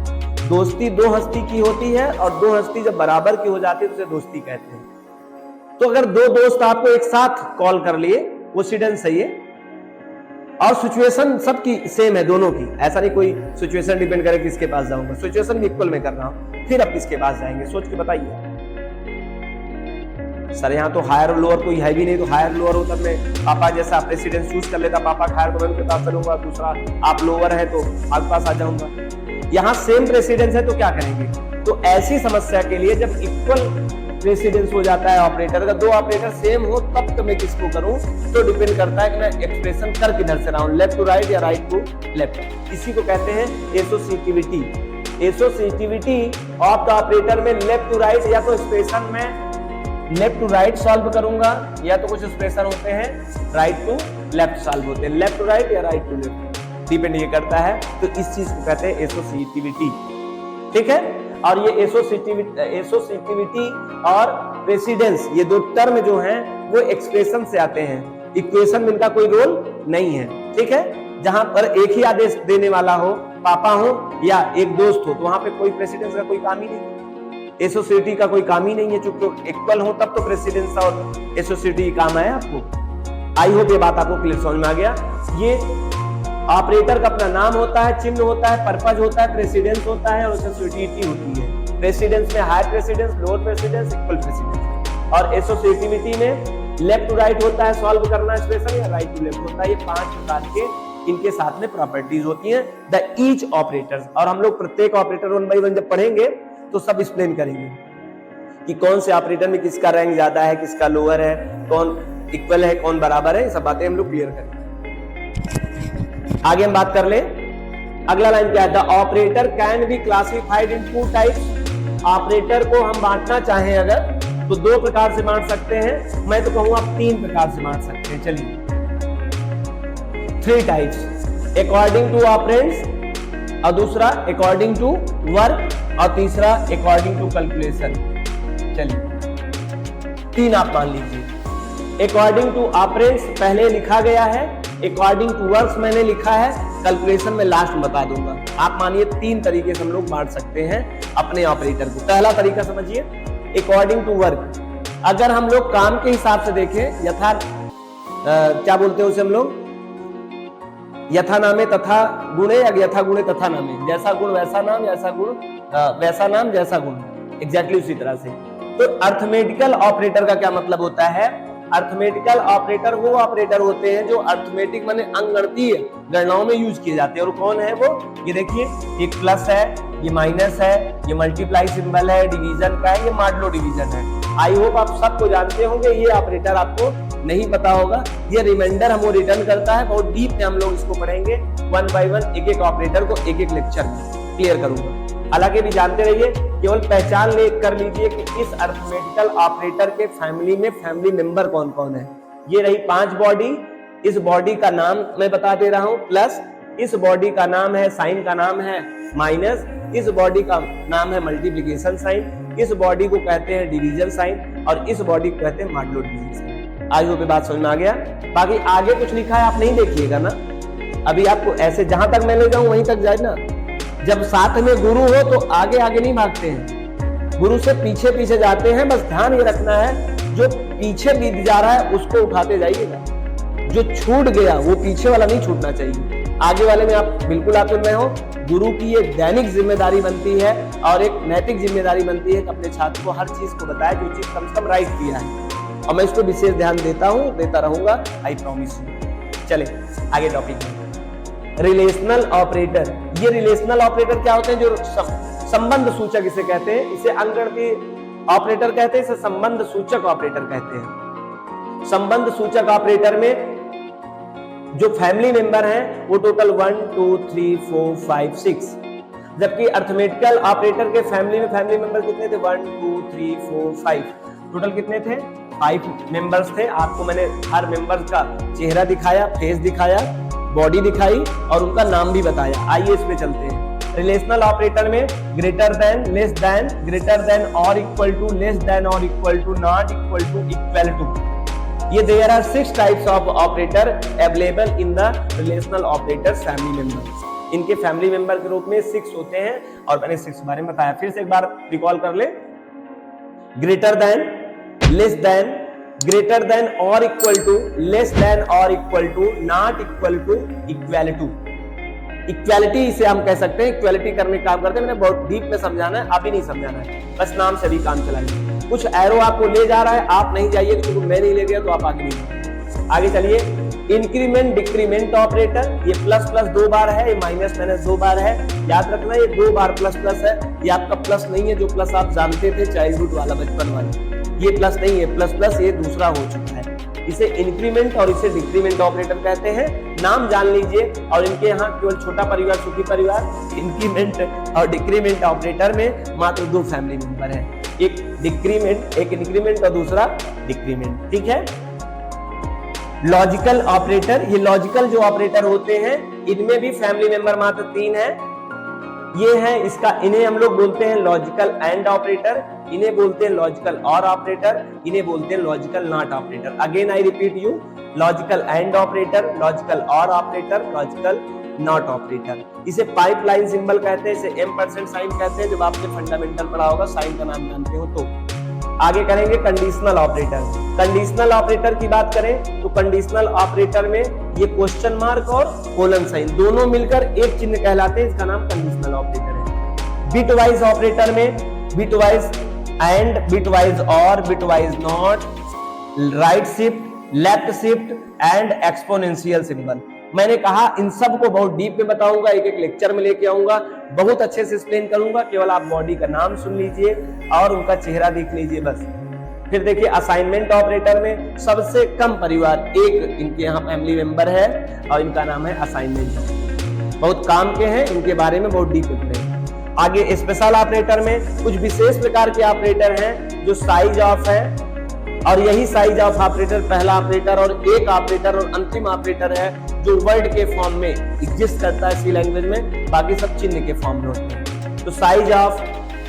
Speaker 1: दोस्ती दो हस्ती की होती है और दो हस्ती जब बराबर की हो जाती है तो उसे दोस्ती कहते हैं। तो अगर दो दोस्त आपको एक साथ कॉल कर लिए वो प्रेसिडेंस है ये, और सिचुएशन सबकी सेम है दोनों की, ऐसा नहीं कोई सिचुएशन डिपेंड करे किसके पास जाऊंगा, सिचुएशन भी इक्वल में कर रहा हूं, फिर अब किसके पास जाएंगे सोच के बताइए। सर यहाँ तो हायर और लोअर कोई है भी नहीं, तो हायर लोअर हो तब मैं पापा जैसा प्रेसिडेंस चूज कर लेता, पापा हायर तो मैं उनके पास चलूंगा, दूसरा आप लोअर है तो आपके पास आ जाऊंगा। यहाँ सेम प्रेसिडेंस है तो क्या करेंगे, तो ऐसी समस्या के लिए जब इक्वल प्रेसिडेंस हो जाता है ऑपरेटर का, दो ऑपरेटर सेम हो तब तो मैं किसको करूं, तो डिपेंड करता है कि मैं एक्सप्रेशन कर किधर से रहा हूं, लेफ्ट टू राइट या राइट टू लेफ्ट। इसी को कहते हैं associativity. Associativity of the operator में लेफ्ट टू राइट, या तो एक्सप्रेशन में लेफ्ट टू राइट सॉल्व करूंगा या तो कुछ एक्सप्रेशन होते हैं राइट टू लेफ्ट सॉल्व होते हैं, लेफ्ट टू राइट या राइट टू लेफ्ट डिपेंड ये करता है। तो इस चीज को कहते हैं एसोसिएटिविटी, ठीक है। और ये एसोसिएटिविटी और प्रेसिडेंस ये दो टर्म जो हैं वो एक्सप्रेशन से आते हैं, इक्वेशन में इनका कोई रोल नहीं है, ठीक है। जहां पर एक ही आदेश देने वाला हो, पापा हो या एक दोस्त हो, तो वहां पे कोई प्रेसिडेंस का कोई काम ही नहीं, एसोसिएटी का कोई काम ही नहीं है, चूंकि इक्वल हो तब तो प्रेसिडेंस और एसोसिएटी काम है आपको। आई होप ये बात आपको क्लियर समझ में आ गया। ये ऑपरेटर का अपना नाम होता है, चिन्ह होता है, पर्पज होता है, प्रेसिडेंस होता है और एसोसिएटिविटी होती है। प्रेसिडेंस में higher precedence, lower precedence, equal precedence, और एसोसिएटिविटी में लेफ्ट टू राइट होता है सॉल्व करना एक्सप्रेशन, या राइट टू लेफ्ट होता है। ये 5 प्रकार के इनके साथ में प्रॉपर्टीज होती हैं द ईच ऑपरेटर्स। और हम लोग प्रत्येक ऑपरेटर 1 बाय 1 जब पढ़ेंगे तो सब एक्सप्लेन करेंगे कि कौन से ऑपरेटर में किसका रैंक ज्यादा है, किसका लोअर है, कौन इक्वल है, कौन बराबर है, ये सब बातें हम लोग क्लियर करेंगे। आगे हम बात कर ले, अगला लाइन क्या है, the operator can be classified in 2 types. Operator को हम बांटना चाहें अगर तो 2 प्रकार से बांट सकते हैं, मैं तो कहूंगा 3 प्रकार से बांट सकते हैं। चलिए 3 टाइप्स, अकॉर्डिंग टू ऑपरेंड्स, और दूसरा अकॉर्डिंग टू वर्क, और तीसरा अकॉर्डिंग टू कैलकुलेशन। चलिए 3 आप मान लीजिए। अकॉर्डिंग टू ऑपरेंड्स पहले लिखा गया है, अकॉर्डिंग टू वर्क्स मैंने लिखा है, कैलकुलेशन में लास्ट में बता दूंगा। आप मानिए 3 तरीके से हम लोग बांट सकते हैं अपने ऑपरेटर को। पहला तरीका समझिए, अकॉर्डिंग टू वर्क। अगर हम लोग काम के हिसाब से देखें, यथार्थ क्या बोलते हैं उसे हम लोग, यथा नामे तथा गुणे या यथा गुणे तथा नामे, जैसा गुण वैसा नाम, जैसा गुण वैसा नाम जैसा गुण, एग्जैक्टली उसी तरह से। तो अर्थमेटिकल ऑपरेटर का क्या मतलब होता है? अर्थमेटिकल ऑपरेटर वो ऑपरेटर होते हैं जो अर्थमेटिक माने अंकगणितीय गणनाओं में यूज किए जाते हैं। और कौन है वो? ये देखिए, एक प्लस है, ये माइनस है, ये मल्टीप्लाई सिंबल है, डिवीजन का है, ये मॉडुलो डिवीजन है। आई होप आप सबको जानते होंगे, ये ऑपरेटर आपको नहीं पता होगा। ये रिमाइंडर हमको रिटर्न करता है, बहुत डीप में हम लोग इसको पढ़ेंगे, वन बाय वन एक एक ऑपरेटर को एक एक लेक्चर में क्लियर करूंगा। हालांकि भी जानते रहिए, केवल पहचान ले कर लीजिए कि इस अर्थमेटिकल ऑपरेटर के फैमिली में फैमिली मेंबर कौन कौन है। ये रही 5 बॉडी, इस बॉडी का नाम मैं बता दे रहा हूं प्लस, इस बॉडी का नाम है, साइन का नाम है माइनस, इस बॉडी का नाम है मल्टीप्लिकेशन साइन, इस बॉडी को कहते हैं डिवीजन साइन और इस बॉडी को कहते हैं मॉडुलो डिवीजन साइन। आज वो पे बात समझ में आ गया। बाकी आगे कुछ लिखा है आप नहीं देखिएगा ना, अभी आपको ऐसे जहां तक मैं ले जाऊं वहीं तक जाए ना। जब साथ में गुरु हो तो आगे आगे नहीं भागते हैं, गुरु से पीछे पीछे जाते हैं। बस ध्यान ये रखना है, जो पीछे बीत जा रहा है उसको उठाते जाइएगा, जो छूट गया वो पीछे वाला नहीं छूटना चाहिए। आगे वाले में आप बिल्कुल आतुर में हो। गुरु की एक दैनिक जिम्मेदारी बनती है और एक नैतिक जिम्मेदारी बनती है कि अपने छात्र को हर चीज को बताए जो चीज कम से कम राइट किया है, और मैं इसको विशेष ध्यान देता हूं, देता रहूंगा, आई प्रॉमिस यू। चले आगे टॉपिक में, रिलेशनल ऑपरेटर। ये रिलेशनल ऑपरेटर क्या होते हैं? जो संबंध सूचक इसे कहते हैं, इसे अंकगणितीय ऑपरेटर कहते हैं, इसे संबंध सूचक ऑपरेटर कहते हैं। संबंध सूचक ऑपरेटर में जो फैमिली मेंबर हैं वो टोटल 1 2 3 4 5 6, जबकि अर्थमेटिकल ऑपरेटर के फैमिली में फैमिली मेंबर कितने थे? 1 2 3 4 5, टोटल कितने थे? 5 मेंबर्स थे। आपको मैंने हर मेंबर्स का चेहरा दिखाया, फेस दिखाया, बॉडी दिखाई और उनका नाम भी बताया। आइए इसमें चलते हैं। रिलेशनल ऑपरेटर में greater than, less than, greater than और इक्वल टू, लेस देन और equal to, not equal to, equal to, ये there are 6 types of operator available in the relational operators family members. इनके family member के रूप में 6 होते हैं और मैंने 6 के बारे में बताया। फिर से एक बार रिकॉल कर ले, greater than, less than, greater than और इक्वल टू, लेस देन और equal to, not equal to, equal to. Equality इसे हम कह सकते हैं, इक्वालिटी करने का काम करते हैं। मैंने बहुत डीप में समझाना है, अभी नहीं समझाना है, बस नाम से भी काम चलाइए। कुछ एरो आपको ले जा रहा है, आप नहीं जाइए, क्योंकि मैं नहीं ले गया तो आप आगे नहीं। आगे चलिए, इंक्रीमेंट डिक्रीमेंट ऑपरेटर, ये प्लस प्लस 2 बार है, ये माइनस माइनस 2 बार है, याद रखना ये 2 बार प्लस प्लस है, ये आपका प्लस नहीं है जो प्लस आप जानते थे चाइल्डहुड वाला, बचपन वाला, ये प्लस नहीं है, प्लस प्लस ये दूसरा हो चुका है। इसे इंक्रीमेंट और इसे डिक्रीमेंट ऑपरेटर कहते हैं। नाम जान लीजिए, और इनके यहाँ केवल छोटा परिवार, सुखी परिवार, इंक्रीमेंट और डिक्रीमेंट ऑपरेटर में मात्र 2 फैमिली मेंबर है, एक डिक्रीमेंट, एक इंक्रीमेंट और दूसरा डिक्रीमेंट, ठीक है। लॉजिकल ऑपरेटर, ये लॉजिकल जो ऑपरेटर होते हैं इनमें भी फैमिली मेंबर मात्र 3 है। ये है इसका, इन्हें हम लोग बोलते हैं लॉजिकल एंड ऑपरेटर, इन्हें बोलते हैं लॉजिकल और ऑपरेटर, इन्हें बोलते हैं logical not operator. Again I repeat you, logical and operator, logical और ऑपरेटर, लॉजिकल नॉट ऑपरेटर। इसे पाइपलाइन सिंबल कहते हैं, इसे एम्परसेंड साइन कहते हैं, जब आपने फंडामेंटल पढ़ा होगा, साइन का नाम जानते हो तो। आगे करेंगे कंडीशनल ऑपरेटर। कंडीशनल ऑपरेटर की बात करें तो कंडीशनल ऑपरेटर में ये क्वेश्चन मार्क और कोलन साइन दोनों मिलकर एक चिन्ह कहलाते हैं, इसका नाम कंडीशनल ऑपरेटर है। बिटवाइज ऑपरेटर में बिटवाइज एंड, बिटवाइज और, bitwise not, right shift, left shift and exponential symbol. मैंने कहा इन सब को बहुत डीप में बताऊंगा, एक एक लेक्चर में लेके आऊंगा, बहुत अच्छे से एक्सप्लेन करूंगा। केवल आप बॉडी का नाम सुन लीजिए और उनका चेहरा देख लीजिए बस। फिर देखिए असाइनमेंट ऑपरेटर में सबसे कम परिवार, एक इनके यहाँ फैमिली मेंबर है और इनका नाम है असाइनमेंट। बहुत काम के हैं, इनके बारे में बहुत डीप में। आगे स्पेशल ऑपरेटर में कुछ विशेष प्रकार के ऑपरेटर हैं जो साइज ऑफ है, और यही साइज ऑफ ऑपरेटर पहला ऑपरेटर और एक ऑपरेटर और अंतिम ऑपरेटर है जो वर्ड के फॉर्म में एग्जिस्ट करता है सी लैंग्वेज में, बाकी सब चिन्ह के फॉर्म में होते हैं। तो साइज ऑफ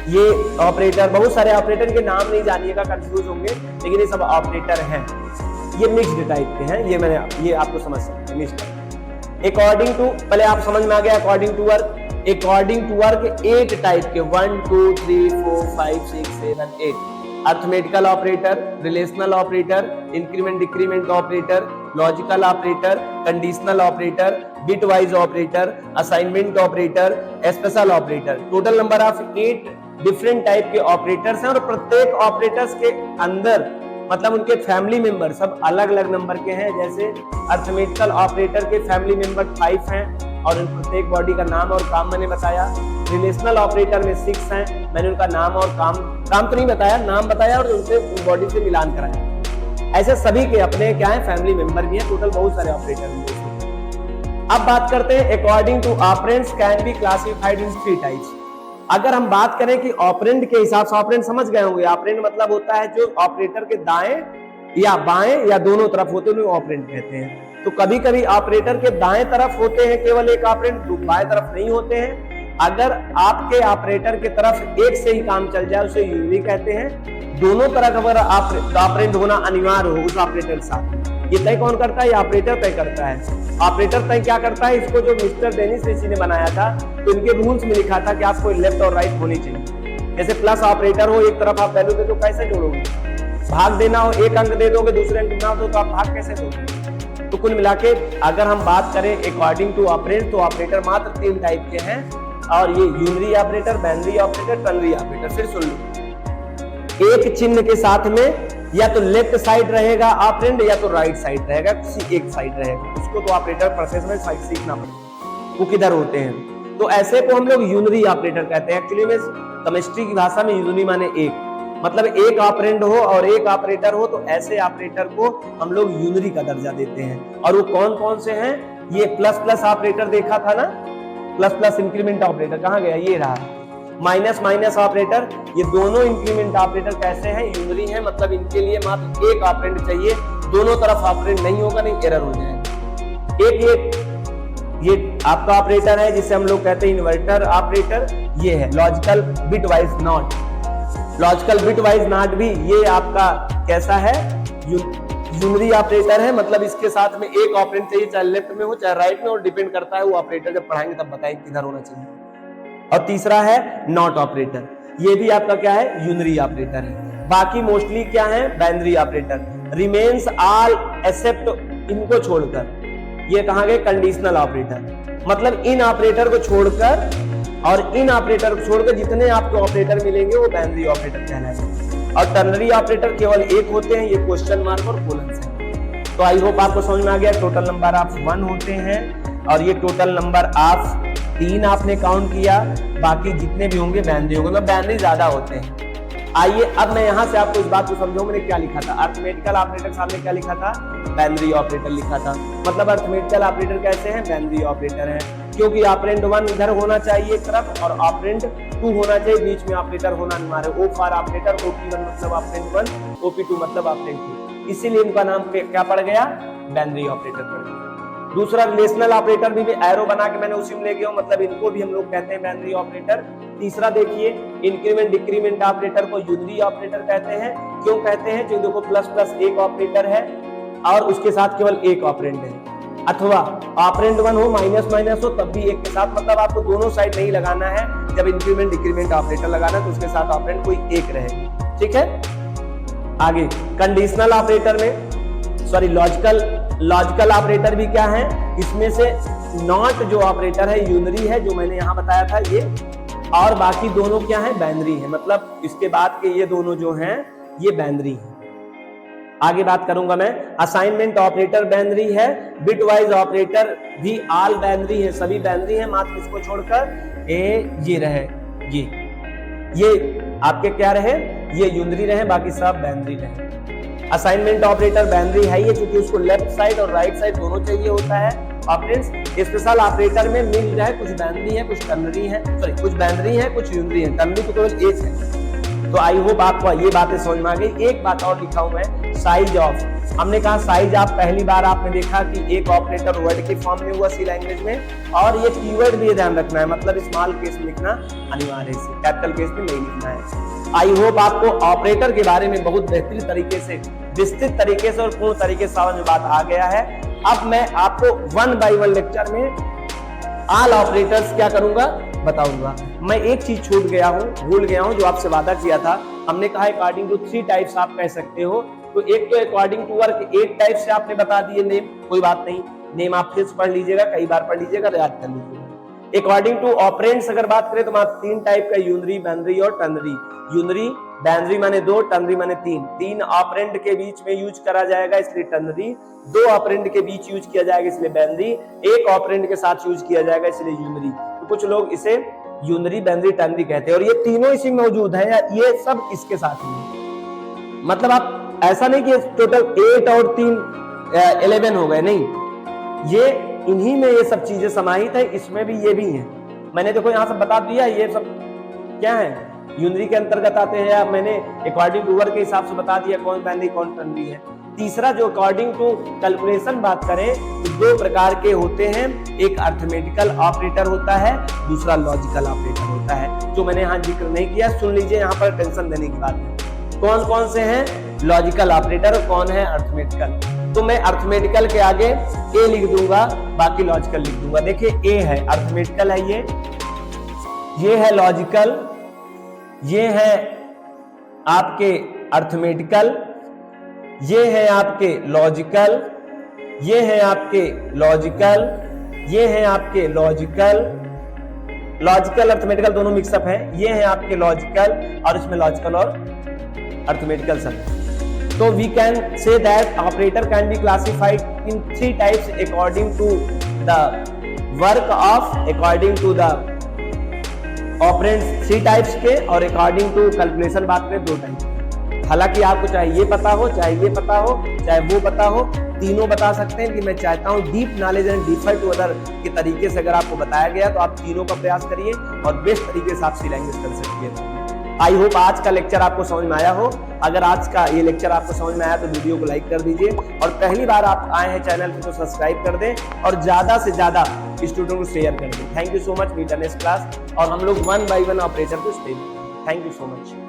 Speaker 1: ये ऑपरेटर, बहुत सारे ऑपरेटर के नाम नहीं जानिएगा, कंफ्यूज होंगे, लेकिन ये सब ऑपरेटर हैं। ये मिक्स्ड टाइप के हैं, ये आपको समझ सकते हैं मिक्स्ड। अकॉर्डिंग टू, पहले आप समझ में आ गया according to work. According to work 8 type के, 1 2 3 4 5 6 7 8। Arithmetical operator, relational operator, increment decrement operator, logical operator, conditional operator, bitwise operator, assignment operator, special operator. Total number of 8 different type के operators हैं और प्रत्येक operators के अंदर मतलब उनके family member सब अलग अलग नंबर के हैं। जैसे अर्थमेटिकल ऑपरेटर के फैमिली मेंबर 5 हैं और उन प्रत्येक बॉडी का नाम और काम मैंने बताया। रिलेशनल ऑपरेटर में 6 हैं, मैंने उनका नाम और काम तो नहीं बताया, नाम बताया और उनसे बॉडी से मिलान कराया। ऐसे सभी के अपने क्या है फैमिली मेंबर भी हैं, टोटल बहुत सारे ऑपरेटर हैं। अब बात करते हैं according to operands can be classified in 3 types. अगर हम बात करें कि ऑपरेंड के हिसाब से, ऑपरेंड समझ गए होंगे, ऑपरेंड मतलब होता है जो ऑपरेटर के दाएं या बाएं या दोनों तरफ होते हैं, ऑपरेंड कहते हैं। तो कभी कभी ऑपरेटर के दाएं तरफ होते हैं केवल एक ऑपरेंड, बाएं तरफ नहीं होते हैं। अगर आपके ऑपरेटर के तरफ एक से ही काम चल जाए उसे यूनिरी कहते हैं। दोनों तरफ अगर ऑपरेंड होना अनिवार्य हो उस ऑपरेटर के साथ, ये तय कौन करता है? ये ऑपरेटर तय करता है। ऑपरेटर तय क्या करता है? इसको जो मिस्टर डेनिस ऋषि ने बनाया था तो इनके रूल्स में लिखा था कि आपको लेफ्ट और राइट होनी चाहिए। जैसे प्लस ऑपरेटर हो, एक तरफ आप वैल्यू दे दो, कैसे जोड़ोगे? भाग देना हो, एक अंक दे दोगे, दूसरे अंक ना दो तो आप भाग कैसे दोगे? तो कुल मिला के अगर हम बात करें अकॉर्डिंग टू ऑपरेंड तो ऑपरेटर मात्र 3 टाइप के हैं और ये unary operator, binary operator, ternary operator. फिर सुन लो, एक चिन्ह के साथ में या तो लेफ्ट साइड रहेगा ऑपरेंड या तो राइट साइड रहेगा, किसी एक साइड रहेगा। उसको तो ऑपरेटर प्रोसेस में सीखना पड़ेगा वो किधर होते हैं। तो ऐसे को हम लोग यूनरी ऑपरेटर कहते हैं। एक्चुअली में केमिस्ट्री की भाषा में यूनरी माने एक, मतलब एक ऑपरेंड हो और एक ऑपरेटर हो तो ऐसे ऑपरेटर को हम लोग यूनरी का दर्जा देते हैं। और वो कौन कौन से हैं? ये प्लस प्लस ऑपरेटर देखा था ना, प्लस प्लस इंक्रीमेंट ऑपरेटर कहाँ गया? ये रहा। माइनस माइनस ऑपरेटर, ये दोनों इंक्रीमेंट ऑपरेटर कैसे हैं? यूनरी हैं, मतलब इनके लिए मात्र एक ऑपरेंड चाहिए, दोनों तरफ ऑपरेंड नहीं होगा, नहीं एरर हो जाएगा। एक ये आपका ऑपरेटर है जिसे हम लोग कहते हैं इन्वर्टर ऑपरेटर, ये है logical bit wise not. Logical bit wise not भी ये आपका कैसा है? यूनरी ऑपरेटर है, मतलब इसके साथ में एक ऑपरेंड चाहिए, चाहे लेफ्ट में हो चाहे राइट में हो, डिपेंड करता है वो ऑपरेटर जब पढ़ाएंगे तब बताएंगे किधर होना चाहिए। और तीसरा है नॉट ऑपरेटर, ये भी आपका क्या है? यूनरी ऑपरेटर है। बाकी मोस्टली क्या है? Binary operator. Remains all except इनको छोड़कर, ये कहां गए? कंडीशनल ऑपरेटर, मतलब इन ऑपरेटर को छोड़कर और इन ऑपरेटर को छोड़कर जितने आपको ऑपरेटर मिलेंगे वो बाइनरी ऑपरेटर कहलाएंगे। और टर्नरी ऑपरेटर केवल एक होते हैं, ये क्वेश्चन मार्क और कोलन से। तो आई होप आपको समझ में आ गया। टोटल नंबर ऑफ 1 होते हैं और ये टोटल नंबर ऑफ 3 आपने काउंट किया, बाकी जितने भी होंगे बाइनरी होंगे, मतलब बाइनरी ज्यादा होते हैं। आइए अब मैं यहां से आपको इस बात को समझाऊं, मैंने क्या लिखा था। अर्थमेटिकल ऑपरेटर सामने क्या लिखा था? बाइनरी ऑपरेटर लिखा था। मतलब अर्थमेटिकल ऑपरेटर कैसे हैं? बाइनरी ऑपरेटर हैं, क्योंकि ऑपरेंड 1 इधर होना चाहिए एक तरफ और ऑपरेंड 2 होना चाहिए, बीच में ऑपरेटर होना अनिवार्य। ओ फॉर ऑपरेटर, OP1 मतलब ऑपरेंड 1, OP2 मतलब ऑपरेंड 2, इसीलिए इनका नाम क्या पड़ गया? बाइनरी ऑपरेटर पड़ गया। दूसरा रिलेशनल ऑपरेटर भी एरो बना के मैंने उसी में ले गया, मतलब इनको भी हम लोग कहते हैं बाइनरी ऑपरेटर। तीसरा देखिए, इंक्रीमेंट डिक्रीमेंट ऑपरेटर को यूनरी ऑपरेटर कहते हैं। क्यों कहते हैं? क्योंकि देखो प्लस प्लस एक ऑपरेटर है और उसके साथ केवल एक ऑपरेंड है, अथवा ऑपरेंड 1 हो माइनस माइनस हो तब भी एक के साथ, मतलब आपको दोनों साइड नहीं लगाना है। जब इंक्रीमेंट डिक्रीमेंट ऑपरेटर लगाना तो उसके साथ ऑपरेंड कोई एक रहेगा। ठीक है, आगे कंडीशनल ऑपरेटर में लॉजिकल ऑपरेटर भी क्या है? इसमें से नॉट जो ऑपरेटर है यूनरी है, जो मैंने यहां बताया था ये, और बाकी दोनों क्या है? बाइनरी है, मतलब इसके बाद के ये दोनों जो हैं ये बाइनरी है। आगे बात करूंगा मैं। असाइनमेंट ऑपरेटर बाइनरी है, बिट वाइज ऑपरेटर भी ऑल बाइनरी है, सभी बाइनरी है, मात्र इसको छोड़कर ये रहे, ये आपके क्या रहे? ये यूनरी रहे, बाकी सब बाइनरी रहे। असाइनमेंट ऑपरेटर बाइनरी है ये, क्योंकि उसको लेफ्ट साइड और राइट साइड दोनों चाहिए होता है ऑपरेंड्स। स्पेशल ऑपरेटर में मिल रहा है, कुछ बाइनरी है कुछ टर्नरी है, कुछ बाइनरी है कुछ यूनरी है, टर्नरी तो केवल एक है। तो आई होप आपको ये बातें समझ में आ गई। एक बात और लिखा हूं मैं, साइज ऑफ। हमने कहा साइज ऑफ, पहली बार आपने देखा कि एक ऑपरेटर वर्ड के फॉर्म में हुआ सी लैंग्वेज में, और ये कीवर्ड भी ध्यान रखना है, मतलब स्मॉल केस में लिखना अनिवार्य है, कैपिटल केस में नहीं लिखना है। आई होप आपको ऑपरेटर के बारे में बहुत बेहतरीन तरीके से, विस्तृत तरीके से और पूर्ण तरीके से समझ में बात आ गया है। अब मैं आपको 1 बाय 1 लेक्चर में ऑल ऑपरेटर्स क्या करूंगा बताऊंगा। मैं एक चीज छूट गया हूं, भूल गया हूं, जो आपसे वादा किया था। हमने कहा अकॉर्डिंग टू 3 टाइप्स आप कह सकते हो तो एक तो अकॉर्डिंग टू वर्क 8 टाइप से आपने बता दिए नेम, कोई बात नहीं, नेम आप फिर पढ़ लीजिएगा, कई बार पढ़ लीजिएगा, याद कर लीजिएगा। अकॉर्डिंग टू ऑपरेंड्स अगर बात करें तो आप 3 टाइप का, यूनरी, बाइनरी और टर्नरी। यूनरी, बाइनरी माने 2, टर्नरी माने 3। 3 ऑपरेंड के बीच में यूज करा जाएगा इसलिए टर्नरी, 2 ऑपरेंड के बीच यूज किया जाएगा इसलिए बाइनरी, 1 ऑपरेंड के साथ यूज किया जाएगा इसलिए यूनरी। तो कुछ लोग इसे यूनरी, बाइनरी, टर्नरी कहते हैं और ये तीनों इसी में मौजूद है, या ये सब इसके साथ ही है। मतलब आप ऐसा नहीं कि टोटल 8 और 3 11 हो गए, नहीं, ये इन्हीं में ये सब चीजें समाहित है, इसमें भी ये भी है। मैंने देखो यहाँ सब बता दिया, ये सब क्या है, यूनरी के अंतर्गत आते हैं, या मैंने अकॉर्डिंग टू वर्क के हिसाब से बता दिया कौन बाइनरी कौन टर्नरी है। तीसरा जो अकॉर्डिंग टू कैलकुलेशन बात करें तो 2 प्रकार के होते हैं, एक अर्थमेटिकल ऑपरेटर होता है, दूसरा लॉजिकल ऑपरेटर होता है, जो मैंने यहाँ जिक्र नहीं किया, सुन लीजिए, यहाँ पर टेंशन देने की बात है। कौन कौन से हैं लॉजिकल ऑपरेटर और कौन है अर्थमेटिकल। तो मैं अर्थमेटिकल के आगे ए लिख दूंगा, बाकी लॉजिकल लिख दूंगा। देखिए ए है अर्थमेटिकल है, ये है लॉजिकल, ये है आपके अर्थमेटिकल, ये है आपके लॉजिकल, ये है आपके लॉजिकल, ये है आपके लॉजिकल, लॉजिकल अर्थमेटिकल दोनों मिक्सअप है, ये है आपके लॉजिकल और इसमें लॉजिकल और अर्थमेटिकल सब। तो we can say that operator can be classified in 3 types according to the work of, according to the operands 3 types के, और अकॉर्डिंग टू कैलकुलेशन बात करें 2 टाइप। हालांकि आपको चाहे ये पता हो, चाहे ये पता हो, चाहे वो पता हो, तीनों बता सकते हैं कि मैं चाहता हूं deep knowledge and differ to other के तरीके से अगर आपको बताया गया तो आप तीनों का प्रयास करिए और बेस्ट तरीके से आप सी लैंग्वेज कर सकती है। आई होप आज का लेक्चर आपको समझ में आया हो। अगर आज का ये लेक्चर आपको समझ में आया तो वीडियो को लाइक कर दीजिए, और पहली बार आप आए हैं चैनल पे तो सब्सक्राइब कर दें और ज्यादा से ज्यादा स्टूडेंट को शेयर कर दें। Thank you so much, meet next class, और हम लोग 1 by 1 ऑपरेटर को step. Thank you so much.